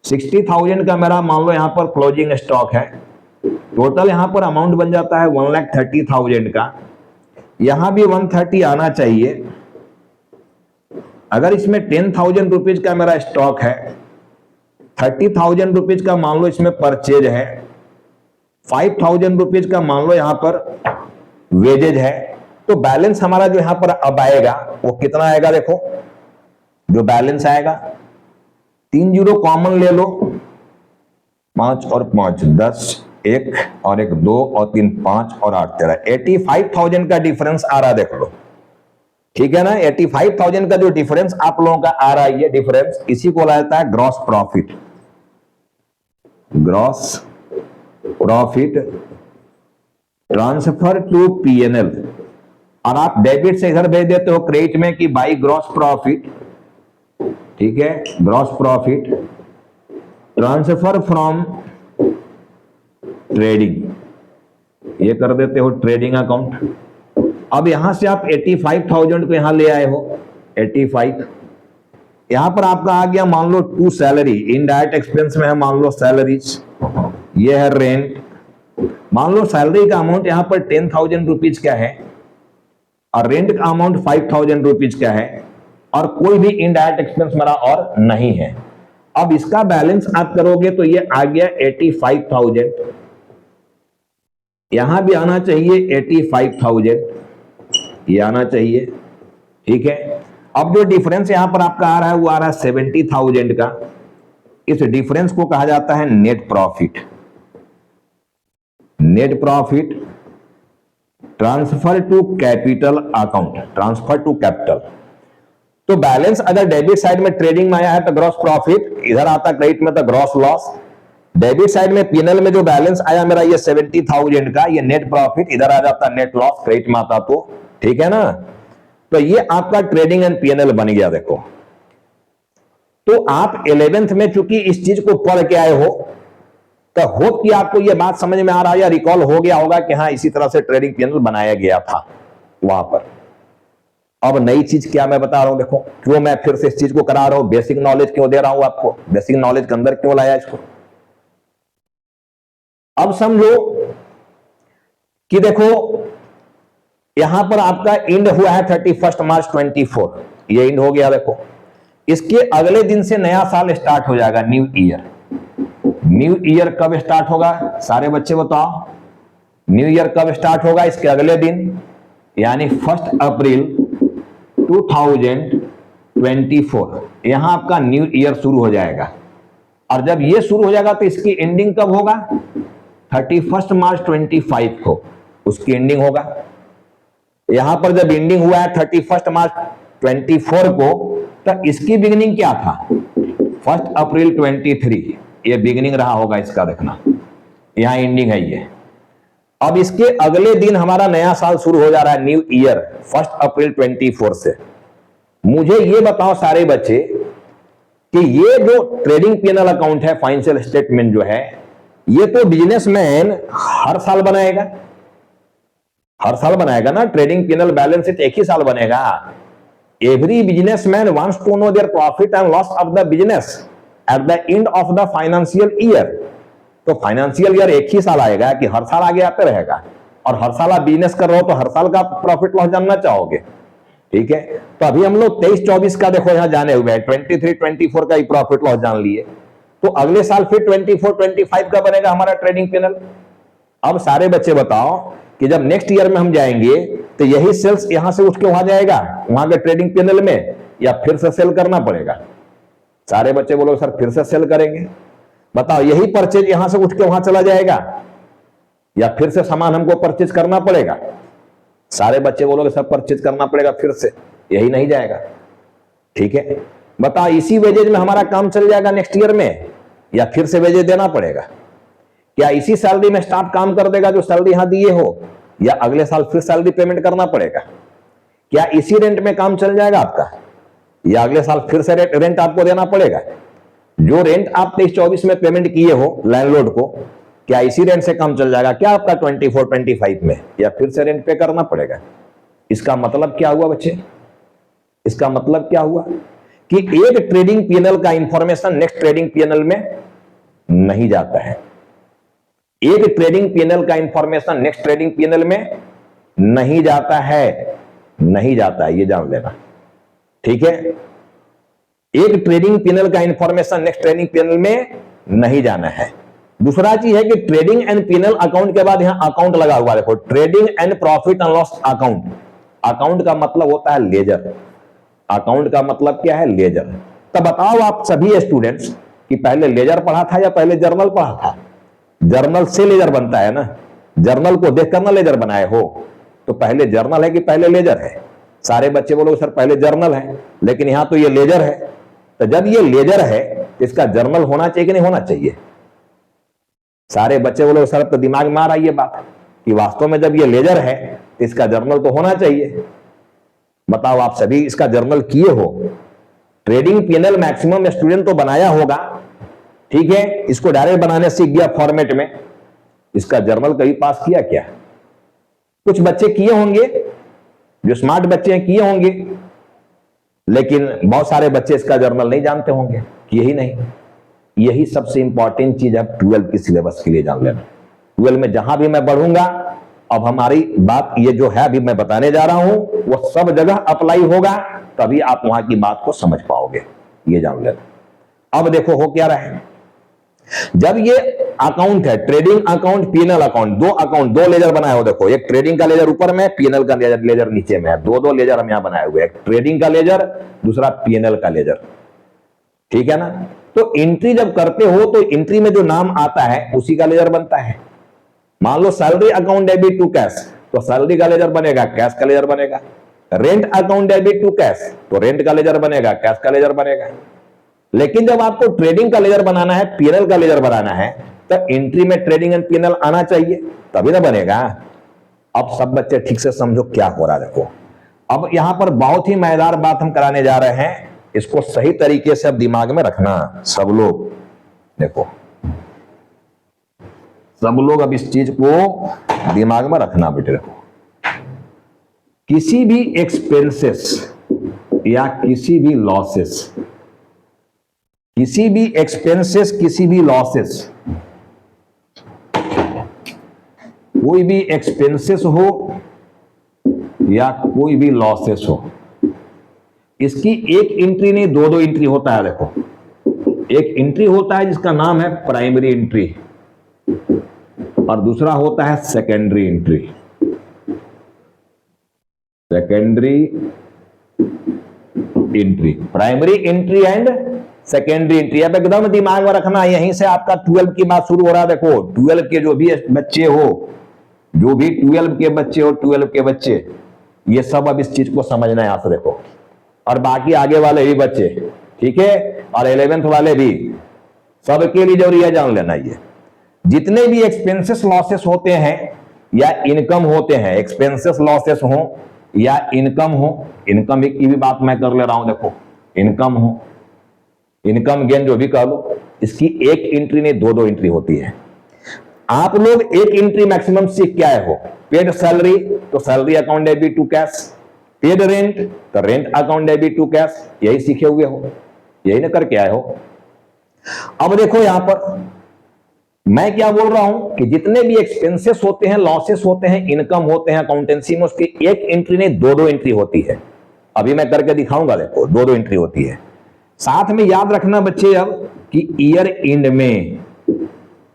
60,000 का मेरा मान लो यहां पर क्लोजिंग स्टॉक है, टोटल यहां पर अमाउंट बन जाता है 1,30,000 का। यहां भी 130 आना चाहिए। अगर इसमें 10,000 रुपीज का मेरा स्टॉक है, 30,000 रुपीज का मान लो इसमें परचेज है, 5,000 रुपीज का मान लो यहां पर वेजेज है, तो बैलेंस हमारा जो यहां पर अब आएगा वो कितना आएगा? देखो जो बैलेंस आएगा, 3 जीरो कॉमन ले लो, 5 और 5 10, 1 और 1 2 और 3 5 और 8 13, 85,000 का डिफरेंस आ रहा है। देख लो, ठीक है ना। 85,000 का जो डिफरेंस आप लोगों का आ रहा है, ये डिफरेंस, इसी को लाता है gross profit, gross profit transfer to PNL, और आप डेबिट से इधर भेज देते हो क्रेडिट में कि बाई ग्रॉस प्रॉफिट, ठीक है, gross profit transfer from trading, ये कर देते हो ट्रेडिंग अकाउंट। अब यहां से आप 85,000 को यहां ले आए हो, 85, यहां पर आपका आ गया मान लो टू सैलरी, इनडायरेक्ट एक्सपेंस में है मान लो सैलरीज, ये है रेंट, मान लो सैलरी का अमाउंट यहां पर 10,000 रुपीज का है और रेंट का अमाउंट 5,000 रुपीज का है, और कोई भी इनडायरेक्ट एक्सपेंस मेरा और नहीं है। अब इसका बैलेंस आप करोगे तो ये आ गया 85,000, यहां भी आना चाहिए 85,000, ये आना चाहिए, ठीक है। अब जो डिफरेंस यहां पर आपका आ रहा है वो आ रहा है 70,000 का, इस डिफरेंस को कहा जाता है net profit. Net profit transfer to capital account, transfer to capital. तो बैलेंस अगर डेबिट साइड में ट्रेडिंग में आया है तो ग्रॉस प्रॉफिट, इधर आता क्रेडिट में तो ग्रॉस लॉस। डेबिट साइड में पीएनएल में जो बैलेंस आया मेरा ये 70,000 का, ये नेट प्रॉफिट, इधर आ जाता नेट लॉस, क्रेडिट में आता तो, ठीक है ना। तो ये आपका ट्रेडिंग एंड पीएनएल बन गया। देखो तो आप 11th में चूंकि इस चीज को पढ़ के आए हो तो होप कि आपको ये बात समझ में आ रहा है या रिकॉल हो गया होगा कि हाँ इसी तरह से ट्रेडिंग पीएनएल बनाया गया था वहां पर। अब नई चीज क्या मैं बता रहा हूं, देखो क्यों मैं फिर से इस चीज को करा रहा हूं, बेसिक नॉलेज क्यों दे रहा हूं आपको, बेसिक नॉलेज के अंदर क्यों लाया इसको। अब समझो कि देखो यहां पर आपका इंड हुआ है 31 मार्च 24, ये इंड हो गया। देखो इसके अगले दिन से नया साल स्टार्ट हो जाएगा, न्यू ईयर। न्यू ईयर कब स्टार्ट होगा सारे बच्चे बताओ, न्यू ईयर कब स्टार्ट होगा, इसके अगले दिन, यानी 1 अप्रैल 2024, यहां आपका न्यू ईयर शुरू हो जाएगा। और जब ये शुरू हो जाएगा तो इसकी एंडिंग कब होगा, 31 मार्च 25 को उसकी एंडिंग होगा। यहां पर जब एंडिंग हुआ है 31 मार्च 24 को, तो इसकी बिगिनिंग क्या था, 1 अप्रैल 23, ये बिगिनिंग रहा होगा इसका, देखना यहां एंडिंग है ये। अब इसके अगले दिन हमारा नया साल शुरू हो जा रहा है, न्यू ईयर, 1 अप्रैल 24 से। मुझे ये बताओ सारे बच्चे कि ये जो ट्रेडिंग पीएनएल अकाउंट है, फाइनेंशियल स्टेटमेंट जो है, ये तो बिजनेसमैन हर साल बनाएगा, हर साल बनाएगा ना। ट्रेडिंग पीएनएल बैलेंस शीट एक ही साल बनेगा। Every businessman wants to know their profit and loss of the business at the end of the financial year. तो फाइनेंशियल ईयर एक ही साल आएगा कि हर साल आगे आते रहेगा, और हर साल आप बिजनेस कर रहे हो तो हर साल का प्रॉफिट लॉस जानना चाहोगे, ठीक है। तो अभी हम लोग 23-24 का देखो यहां जाने हुए हैं, 23-24 का ही प्रॉफिट लॉस जान लिए। तो अगले साल फिर 24-25 का बनेगा हमारा ट्रेडिंग पीएनएल। अब सारे बच्चे बताओ कि जब नेक्स्ट ईयर में हम जाएंगे तो यही सेल्स यहां से उठ के वहां जाएगा, वहां के ट्रेडिंग पीएनएल में, या फिर से सेल करना पड़ेगा। सारे बच्चे बोलो सर फिर से सेल करेंगे। बताओ यही परचेज यहां से उठ के वहां चला जाएगा, या फिर से सामान हमको परचेज करना पड़ेगा। सारे बच्चे बोलोगे सर परचेज करना पड़ेगा फिर से, यही नहीं जाएगा, ठीक है। बताओ इसी वेजेज में हमारा काम चल जाएगा नेक्स्ट ईयर में, या फिर से वेजेज देना पड़ेगा। क्या इसी सैलरी में स्टाफ काम कर देगा जो सैलरी यहां दिए हो, या अगले साल फिर सैलरी पेमेंट करना पड़ेगा। क्या इसी रेंट में काम चल जाएगा आपका, या अगले साल फिर से रेंट आपको देना पड़ेगा। जो रेंट आप 23-24 में पेमेंट किए हो लैंडलॉर्ड को, क्या इसी रेंट से काम चल जाएगा क्या आपका 24-25 में, या फिर से रेंट पे करना पड़ेगा। इसका मतलब क्या हुआ बच्चे, इसका मतलब क्या हुआ कि एक ट्रेडिंग पीएनएल का इंफॉर्मेशन नेक्स्ट ट्रेडिंग पीएनएल में नहीं जाता है। एक ट्रेडिंग पीएनएल का इंफॉर्मेशन नेक्स्ट ट्रेडिंग पीएनएल में नहीं जाता है, नहीं जाता है, ये जान लेना, ठीक है। एक ट्रेडिंग पीएनएल का इंफॉर्मेशन नेक्स्ट ट्रेडिंग पीएनएल में नहीं जाना है। दूसरा चीज है कि ट्रेडिंग एंड पीएनएल अकाउंट के बाद यहां अकाउंट लगा हुआ, देखो trading and profit and loss account. Account का मतलब होता है लेजर, अकाउंट का मतलब क्या है, लेजर। तब बताओ आप सभी स्टूडेंट्स कि पहले लेजर पढ़ा था या पहले जर्नल पढ़ा था। जर्नल से लेजर बनता है ना, जर्नल को देखकर ना लेजर बनाए हो। तो पहले जर्नल है कि पहले लेजर है। सारे बच्चे बोलो सर पहले जर्नल है, लेकिन यहां तो ये लेजर है। तो जब ये लेजर है इसका जर्नल होना चाहिए कि नहीं होना चाहिए, सारे बच्चे वो लोग सर तो दिमाग में आ रहा है ये बात कि वास्तव में जब ये लेजर है तो इसका जर्नल तो होना चाहिए। बताओ आप सभी इसका जर्नल किए हो, ट्रेडिंग पीएनएल मैक्सिमम स्टूडेंट तो बनाया होगा, ठीक है, इसको डायरेक्ट बनाने सीख गया फॉर्मेट में, इसका जर्नल कभी पास किया क्या? कुछ बच्चे किए होंगे, जो स्मार्ट बच्चे हैं किए होंगे, लेकिन बहुत सारे बच्चे इसका जर्नल नहीं जानते होंगे, किए ही नहीं। यही सबसे इंपॉर्टेंट चीज है 12 की सिलेबस के लिए जान लेना। 12 में जहां भी मैं बढ़ूंगा, अब हमारी बात ये जो है अभी मैं बताने जा रहा हूं वो सब जगह अप्लाई होगा, तभी आप वहां की बात को समझ पाओगे, ये जान लेना। अब देखो हो क्या रहा है, जब ये अकाउंट है ट्रेडिंग अकाउंट पीएनएल अकाउंट, दो अकाउंट दो लेजर बनाए हो, देखो एक ट्रेडिंग का लेजर ऊपर में, पीएनएल का लेजर नीचे में है, दो लेजर हम यहां बनाए हुए, एक ट्रेडिंग का लेजर, दूसरा पीएनएल का लेजर, ठीक है ना। तो एंट्री जब करते हो तो एंट्री में जो नाम आता है उसी का लेजर बनता है। मान लो salary account debit to cash, तो सैलरी का लेजर बनेगा, कैश का लेजर बनेगा। Rent account debit to cash, तो रेंट का लेजर बनेगा, कैश का लेजर बनेगा। लेकिन जब आपको ट्रेडिंग का लेजर बनाना है, पीएनएल का लेजर बनाना है, तो एंट्री में ट्रेडिंग एंड पीएनएल आना चाहिए, तभी ना बनेगा। अब सब बच्चे ठीक से समझो क्या हो रहा है। देखो अब यहां पर बहुत ही मजेदार बात हम कराने जा रहे हैं, इसको सही तरीके से अब दिमाग में रखना सब लोग। देखो सब लोग अब इस चीज को दिमाग में रखना बेटे। देखो किसी भी एक्सपेंसेस या किसी भी लॉसेस, किसी भी एक्सपेंसेस, किसी भी लॉसेस, कोई भी एक्सपेंसेस हो या कोई भी लॉसेस हो, इसकी एक एंट्री नहीं दो एंट्री होता है। देखो एक एंट्री होता है जिसका नाम है प्राइमरी एंट्री और दूसरा होता है secondary entry. Secondary entry, primary entry and secondary entry. अब एकदम दिमाग में रखना, यहीं से आपका 12 की बात शुरू हो रहा है। देखो 12 के जो भी बच्चे हो, जो भी 12 के बच्चे हो, 12 के बच्चे, ये सब अब इस चीज को समझना है यहां से। देखो और बाकी आगे वाले भी बच्चे, ठीक है, और 11th वाले भी, सबके लिए जरूरी है जान लेना। ये जितने भी एक्सपेंसेस लॉसेस होते हैं या इनकम होते हैं, एक्सपेंसेस लॉसेस हो या इनकम हो, इनकम की भी बात मैं कर ले रहा हूं। देखो इनकम हो, इनकम गेन जो भी कह लो, इसकी एक एंट्री नहीं दो एंट्री होती है। आप लोग एक एंट्री मैक्सिमम सीख के आए हो, पेड सैलरी तो salary account debit to cash, paid rent तो rent account debit to cash, यही सीखे हुए हो, यही ना करके आए हो। अब देखो यहां पर मैं क्या बोल रहा हूं कि जितने भी एक्सपेंसेस होते हैं, लॉसेस होते हैं, इनकम होते हैं अकाउंटेंसी में, उसकी एक एंट्री नहीं दो एंट्री होती है। अभी मैं करके दिखाऊंगा। देखो दो एंट्री होती है। साथ में याद रखना बच्चे अब कि ईयर एंड में,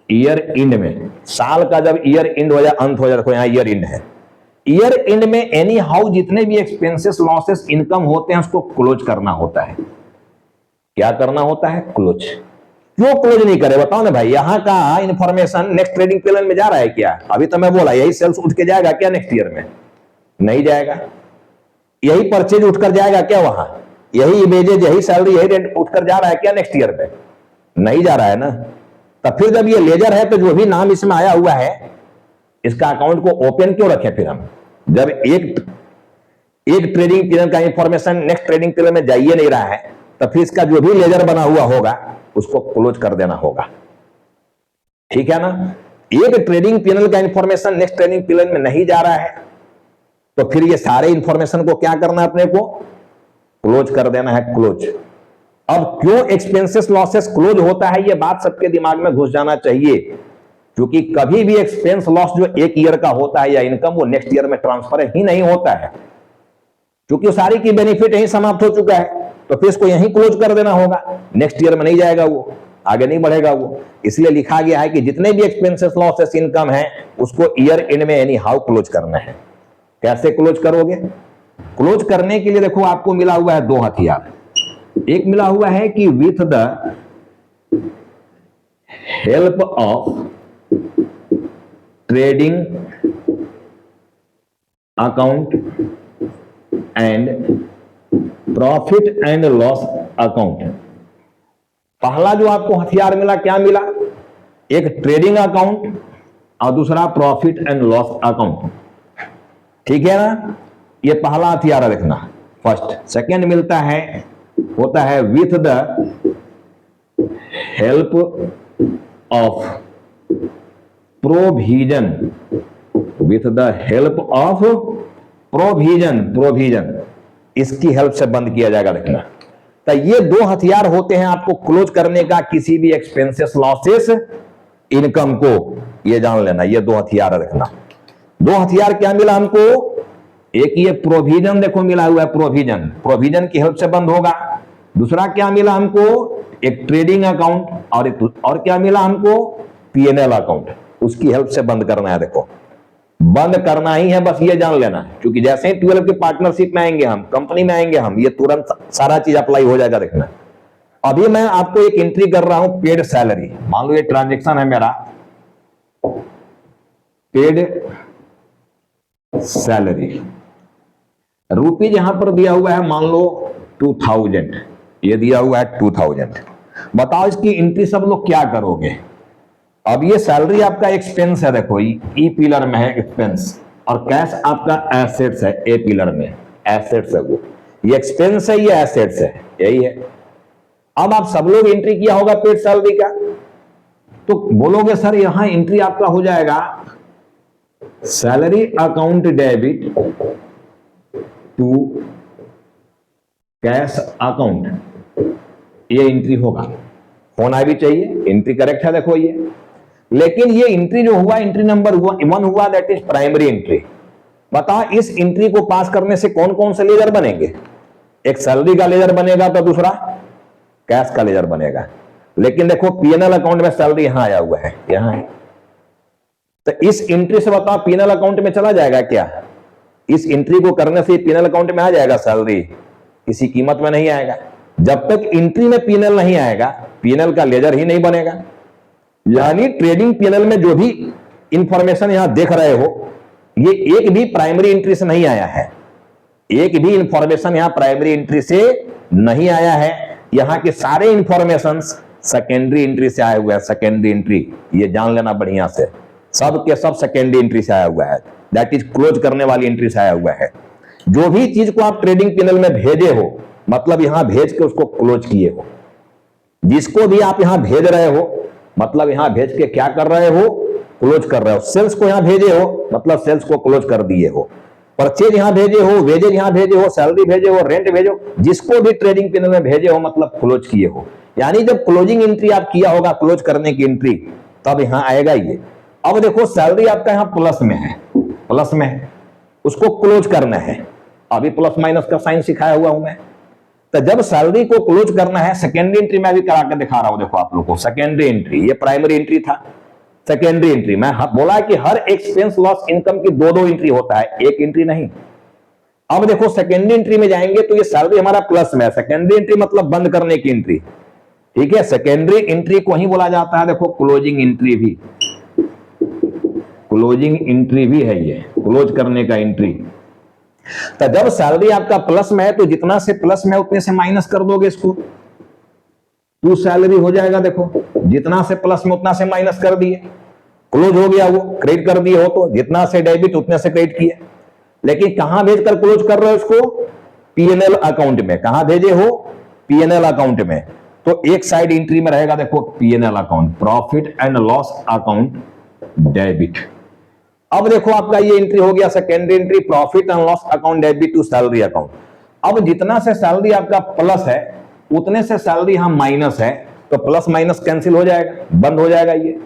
ईयर एंड में, साल का जब ईयर एंड हो जाए, अंत हो जाए, देखो यहां ईयर एंड है, ईयर एंड में एनी हाउ जितने भी एक्सपेंसेस लॉसेस इनकम होते हैं उसको क्लोज करना होता है। क्या करना होता है? क्लोज। क्यों क्लोज नहीं करे बताओ ना भाई। यहां का इंफॉर्मेशन नेक्स्ट ट्रेडिंग पीरियड में जा रहा है क्या? अभी तो मैं बोला यही सेल्स उठ के जाएगा क्या नेक्स्ट ईयर में? नहीं जाएगा। यही परचेज उठकर जाएगा क्या वहां? यही इमेजेज, यही सैलरी, यही रेंट उठकर जा रहा है क्या नेक्स्ट ईयर में? नहीं जा रहा है ना। तब फिर जब ये लेजर है तो जो भी नाम इसमें आया हुआ है, इसका अकाउंट को ओपन क्यों रखें फिर हम? जब एक ट्रेडिंग पीरियड का इंफॉर्मेशन नेक्स्ट ट्रेडिंग पीरियड में जाइए नहीं रहा है, तो फिर इसका जो भी लेजर बना हुआ होगा उसको क्लोज कर देना होगा। ठीक है ना। एक ट्रेडिंग पीरियड का इंफॉर्मेशन नेक्स्ट ट्रेडिंग पीरियड में नहीं जा रहा है, तो फिर ये सारे इंफॉर्मेशन को क्या करना है? अपने को क्लोज कर देना है। क्लोज। अब क्यों एक्सपेंसेस लॉसेस क्लोज होता है, ये बात सबके दिमाग में घुस जाना चाहिए, क्योंकि कभी भी एक्सपेंस लॉस जो एक ईयर का होता है या इनकम, वो नेक्स्ट ईयर में ट्रांसफर ही नहीं होता है, क्योंकि सारी की बेनिफिट यही समाप्त हो चुका है। तो फिर इसको यहीं क्लोज कर देना होगा, नेक्स्ट ईयर में नहीं जाएगा, वो आगे नहीं बढ़ेगा वो। इसलिए लिखा गया है कि जितने भी एक्सपेंसेस लॉसेस इनकम है उसको ईयर एंड में एनी हाउ क्लोज करना है। कैसे क्लोज करोगे? क्लोज करने के लिए देखो आपको मिला हुआ है दो हथियार। एक मिला हुआ है कि with the help of trading account and profit and loss account. पहला जो आपको हथियार मिला, क्या मिला? एक ट्रेडिंग अकाउंट और दूसरा प्रॉफिट एंड लॉस अकाउंट। ठीक है ना, ये पहला हथियार लिखना फर्स्ट। सेकंड मिलता है, होता है with the help of provision, with the help of provision, provision इसकी हेल्प से बंद किया जाएगा लिखना। तो ये दो हथियार होते हैं आपको क्लोज करने का किसी भी एक्सपेंसेस लॉसेस इनकम को, ये जान लेना। ये दो हथियार रखना। दो हथियार क्या मिला हमको, एक ये प्रोविजन देखो मिला हुआ है, प्रोविजन, प्रोविजन की हेल्प से बंद होगा। दूसरा क्या मिला हमको, एक ट्रेडिंग अकाउंट और क्या मिला हमको, पीएनएल अकाउंट, उसकी हेल्प से बंद करना है। देखो बंद करना ही है, बस ये जान लेना, क्योंकि जैसे ही 12 की पार्टनरशिप में आएंगे हम, कंपनी में आएंगे हम, ये तुरंत सारा चीज अप्लाई हो जाएगा। देखना अभी मैं आपको एक एंट्री कर रहा हूं, पेड सैलरी। मान लो ये ट्रांजैक्शन है मेरा, पेड सैलरी, रुपीज यहां पर दिया हुआ है, मान लो 2000, ये दिया हुआ है 2000। बताओ इसकी एंट्री सब लोग क्या करोगे। अब ये सैलरी आपका एक्सपेंस है, देखो ई पिलर में है एक्सपेंस, और कैश आपका एसेट्स है, ए पिलर में एसेट्स है। वो ये एक्सपेंस है, ये एसेट्स है, यही है। अब आप सब लोग एंट्री किया होगा पेड सैलरी का, तो बोलोगे सर यहां एंट्री आपका हो जाएगा salary account debit to cash account, ये एंट्री होगा, होना भी चाहिए, एंट्री करेक्ट है। देखो ये, लेकिन ये एंट्री जो हुआ, एंट्री नंबर 1 हुआ, दैट इज प्राइमरी एंट्री। बताओ इस एंट्री को पास करने से कौन कौन से लेजर बनेंगे, एक सैलरी का लेजर बनेगा तो दूसरा कैश का लेजर बनेगा। लेकिन देखो पीएनएल अकाउंट में सैलरी यहां आया हुआ है, यहां है, तो इस एंट्री से बताओ पीएनएल अकाउंट में चला जाएगा क्या, इस एंट्री को करने से पीएनएल अकाउंट में आ जाएगा सैलरी, किसी कीमत में नहीं आएगा। जब तक एंट्री में पीएनएल नहीं आएगा, पीएनएल का लेजर ही नहीं बनेगा। यानी ट्रेडिंग पीएनएल में जो भी इंफॉर्मेशन यहां देख रहे हो, ये एक भी प्राइमरी एंट्री से नहीं आया है, एक भी इंफॉर्मेशन यहां प्राइमरी एंट्री से नहीं आया है। यहां के सारे इंफॉर्मेशन सेकेंडरी एंट्री से आए हुए हैं, सेकेंडरी एंट्री, ये जान लेना बढ़िया से, सब के सब सेकेंडरी एंट्री से आया हुआ है, दैट इज क्लोज करने वाली एंट्री से आया हुआ है। जो भी चीज को आप ट्रेडिंग पीएनएल में भेजे हो, मतलब यहां भेज के उसको क्लोज किए हो। जिसको भी आप यहां भेज रहे हो, मतलब यहां भेज के क्या कर रहे हो, क्लोज कर रहे हो। सेल्स को यहां भेजे हो, मतलब सेल्स को क्लोज कर दिए हो। परचेज यहां भेजे हो, वेजेज यहां भेजे हो, सैलरी भेजे हो, रेंट भेजो, जिसको भी ट्रेडिंग पीएनएल में भेजे हो, मतलब क्लोज किए हो। यानी जब क्लोजिंग एंट्री आप किया होगा, क्लोज करने की एंट्री, तब यहां आएगा ये। अब देखो सैलरी आपका यहां प्लस में है, प्लस में है, उसको क्लोज करना है। अभी प्लस माइनस का साइन सिखाया हुआ हूं मैं। तो जब सैलरी को क्लोज करना है, सेकेंडरी एंट्री मैं भी करा के दिखा रहा हूं, देखो आप लोगों को सेकेंडरी एंट्री, ये प्राइमरी एंट्री था, सेकेंडरी एंट्री। मैं बोला कि हर एक्सपेंस लॉस इनकम की दो एंट्री होता है, एक एंट्री नहीं। अब देखो सेकेंडरी एंट्री में जाएंगे तो ये सैलरी हमारा प्लस में है, सेकेंडरी एंट्री मतलब बंद करने की एंट्री, ठीक है। सेकेंडरी एंट्री को ही बोला जाता है, देखो क्लोजिंग एंट्री भी, क्लोजिंग एंट्री भी है ये, क्लोज करने का एंट्री। तो जब सैलरी आपका प्लस में है, तो जितना से प्लस में उतने से माइनस कर दोगे इसको, तो सैलरी हो जाएगा। देखो जितना से प्लस में उतना से माइनस कर दिए, क्लोज हो गया, वो क्रेडिट कर दिए हो, तो जितना से डेबिट उतने से क्रेडिट किए। लेकिन कहां भेजकर क्लोज कर रहे हो इसको, पीएनएल अकाउंट में। कहां भेजे हो, पीएनएल अकाउंट में। तो एक साइड एंट्री में रहेगा, देखो PNL account, profit and loss account debit. अब देखो आपका ये एंट्री हो गया secondary entry, profit and loss account debit to salary account. अब जितना से सैलरी आपका प्लस है, उतने से सैलरी यहां माइनस है, तो प्लस माइनस कैंसिल हो जाएगा, बंद हो जाएगा ये।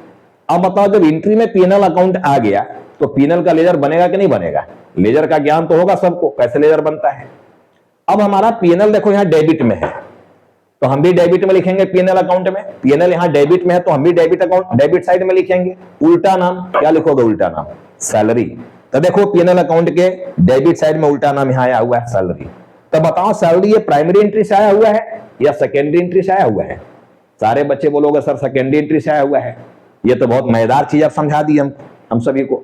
अब बताओ जब एंट्री में पीएनएल अकाउंट आ गया, तो पीएनएल का लेजर बनेगा कि नहीं बनेगा, लेजर का ज्ञान तो होगा सबको, कैसे लेजर बनता है। अब हमारा पीएनएल देखो यहां डेबिट में है, तो हम भी डेबिट में लिखेंगे पीएनएल अकाउंट में। पीएनएल यहां डेबिट में है, तो हम भी डेबिट अकाउंट, डेबिट साइड में लिखेंगे। उल्टा नाम क्या लिखोगे, उल्टा नाम सैलरी। तो देखो पीएनएल अकाउंट के डेबिट साइड में उल्टा नाम यहां आया हुआ है सैलरी। तो बताओ सैलरी ये प्राइमरी एंट्री से आया हुआ है या सेकेंडरी एंट्री से आया हुआ है। सारे बच्चे बोलोगे सर सेकेंडरी एंट्री से आया हुआ है। ये तो बहुत मजेदार चीज आप समझा दी हम सभी को,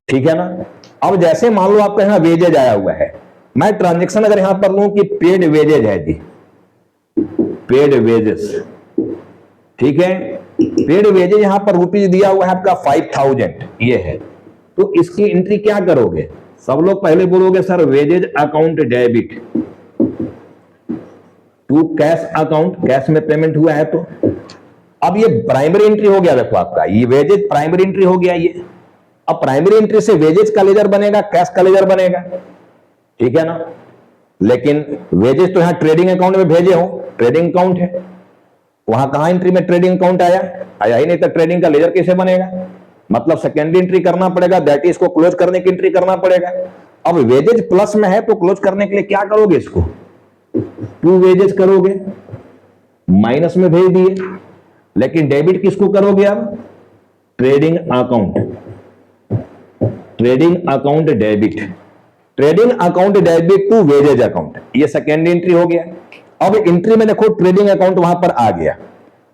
ठीक है ना। अब जैसे मान लो आपका यहां वेजेज आया हुआ है, मैं ट्रांजेक्शन अगर यहां पर लूं कि पेड वेजेज है जी, पेड वेजेस, ठीक है, पेड वेजेज यहां पर रुपीज दिया हुआ है आपका 5000 ये है, तो इसकी एंट्री क्या करोगे? सब लोग पहले बोलोगे sir wages account debit to cash account, cash में पेमेंट हुआ है तो अब ये प्राइमरी एंट्री हो गया। देखो आपका ये वेजेज प्राइमरी एंट्री हो गया ये। अब प्राइमरी एंट्री से वेजेज का लेजर बनेगा, कैश का लेजर बनेगा, ठीक है ना। लेकिन वेजेज तो यहां ट्रेडिंग अकाउंट में भेजे हो, ट्रेडिंग अकाउंट है, वहां कहां एंट्री में ट्रेडिंग अकाउंट आया ही नहीं, तो ट्रेडिंग का लेजर कैसे बनेगा? मतलब सेकेंडरी एंट्री करना पड़ेगा, दैट इज इसको क्लोज करने की एंट्री करना पड़ेगा। अब वेजेज प्लस में है तो क्लोज करने के लिए क्या करोगे? इसको टू वेजेज करोगे, माइनस में भेज दिए। लेकिन डेबिट किसको करोगे? अब trading account, trading account debit, trading account debit to wages account, ये सेकेंड एंट्री हो गया। अब एंट्री में देखो ट्रेडिंग अकाउंट वहां पर आ गया।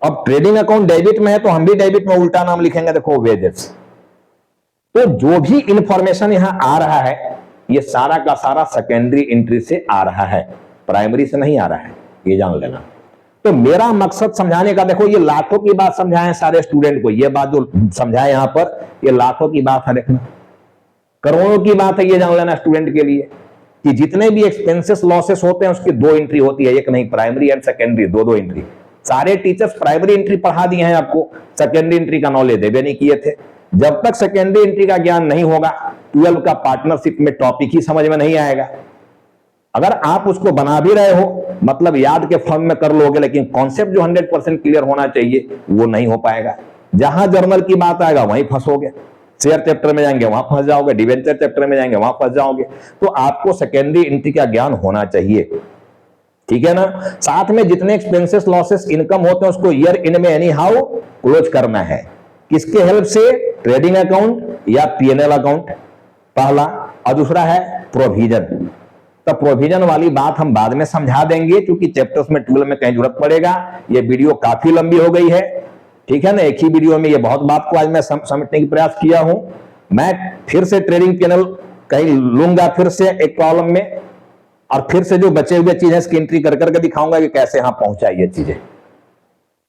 अब ट्रेडिंग अकाउंट डेबिट में है तो हम भी डेबिट में उल्टा नाम लिखेंगे, देखो वेजेस। तो जो भी इंफॉर्मेशन यहां आ रहा है ये सारा का सारा सेकेंडरी एंट्री से आ रहा है, प्राइमरी से नहीं आ रहा है, ये जान लेना। तो मेरा मकसद समझाने का, देखो ये लाखों की बात समझाएं सारे स्टूडेंट को, ये बात जो समझाए यहां पर ये लाखों की बात है, देखना करोड़ों की बात है, ये जान लेना स्टूडेंट के लिए कि जितने भी एक्सपेंसेस लॉसेस होते हैं उसकी दो एंट्री होती है, एक नहीं, प्राइमरी एंड सेकेंडरी, दो एंट्री। सारे टीचर्स प्राइमरी एंट्री पढ़ा दिए हैं आपको, सेकेंडरी एंट्री का नॉलेज देवे नहीं किए थे। जब तक सेकेंडरी एंट्री का ज्ञान नहीं होगा 12 का पार्टनरशिप में टॉपिक ही समझ में नहीं आएगा। अगर आप उसको बना भी रहे हो, मतलब याद के फॉर्म में कर लोगे, लेकिन कॉन्सेप्ट जो 100% क्लियर होना चाहिए वो नहीं हो पाएगा। जहां जर्नल की बात आएगा वहीं फंसोगे, शेयर चैप्टर में जाएंगे वहां फंस जाओगे, डिवेंचर चैप्टर में जाएंगे वहां फंस जाओगे। तो आपको सेकेंडरी एंट्री का ज्ञान होना चाहिए, ठीक है ना। साथ में जितने एक्सपेंसेस लॉसेस इनकम होते हैं उसको ईयर इन में एनी हाउ क्लोज करना है। किसके हेल्प से? ट्रेडिंग अकाउंट या पीएनएल अकाउंट, पहला। और दूसरा है प्रोविजन। तो प्रोविजन वाली बात हम बाद में समझा देंगे, क्योंकि चैप्टर्स में 12 में कहीं जरूरत पड़ेगा। ये वीडियो काफी लंबी हो गई है, ठीक है ना। एक ही वीडियो में ये बहुत बात को आज मैं समेटने की प्रयास किया हूं। मैं फिर से ट्रेडिंग पैनल कहीं लूंगा, फिर से एक प्रॉब्लम में, और फिर से जो बचे हुए चीजें इसकी एंट्री कर करके दिखाऊंगा कि कैसे यहां पहुंचा ये चीजें,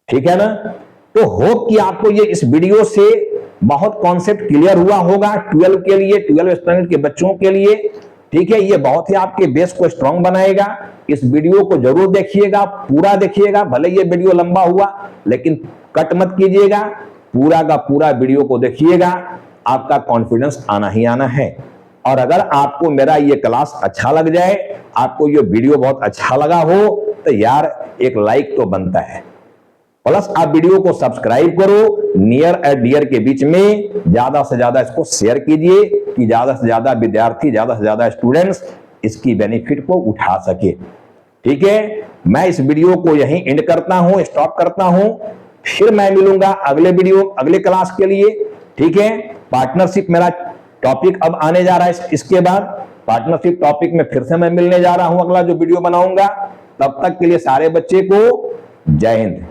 ठीक है ना। तो होप कि आपको ये इस वीडियो से बहुत कॉन्सेप्ट क्लियर हुआ होगा 12 के लिए, 12 स्टैंडर्ड के बच्चों के लिए, ठीक है। ये बहुत ही आपके बेस को स्ट्रांग बनाएगा। इस वीडियो को जरूर देखिएगा, पूरा देखिएगा, भले ये वीडियो लंबा हुआ लेकिन कट मत कीजिएगा, पूरा का पूरा वीडियो को देखिएगा। आपका कॉन्फिडेंस आना ही आना है। और अगर आपको मेरा ये क्लास अच्छा लग जाए, आपको ये वीडियो बहुत अच्छा लगा हो, तो यार एक लाइक तो बनता है, प्लस आप वीडियो को सब्सक्राइब करो। नियर एंड डियर के बीच में ज्यादा से ज्यादा इसको शेयर कीजिए कि ज्यादा से ज्यादा विद्यार्थी, ज्यादा से ज्यादा स्टूडेंट्स इसकी बेनिफिट को उठा सके, ठीक है। मैं इस वीडियो को यहीं एंड करता हूं, स्टॉप करता हूं। फिर मैं मिलूंगा अगले वीडियो, अगले क्लास के लिए, ठीक है। पार्टनरशिप मेरा टॉपिक अब आने जा रहा है, इसके बाद पार्टनरशिप टॉपिक में फिर से मैं मिलने जा रहा हूं, अगला जो वीडियो बनाऊंगा। तब तक के लिए सारे बच्चे को जय हिंद।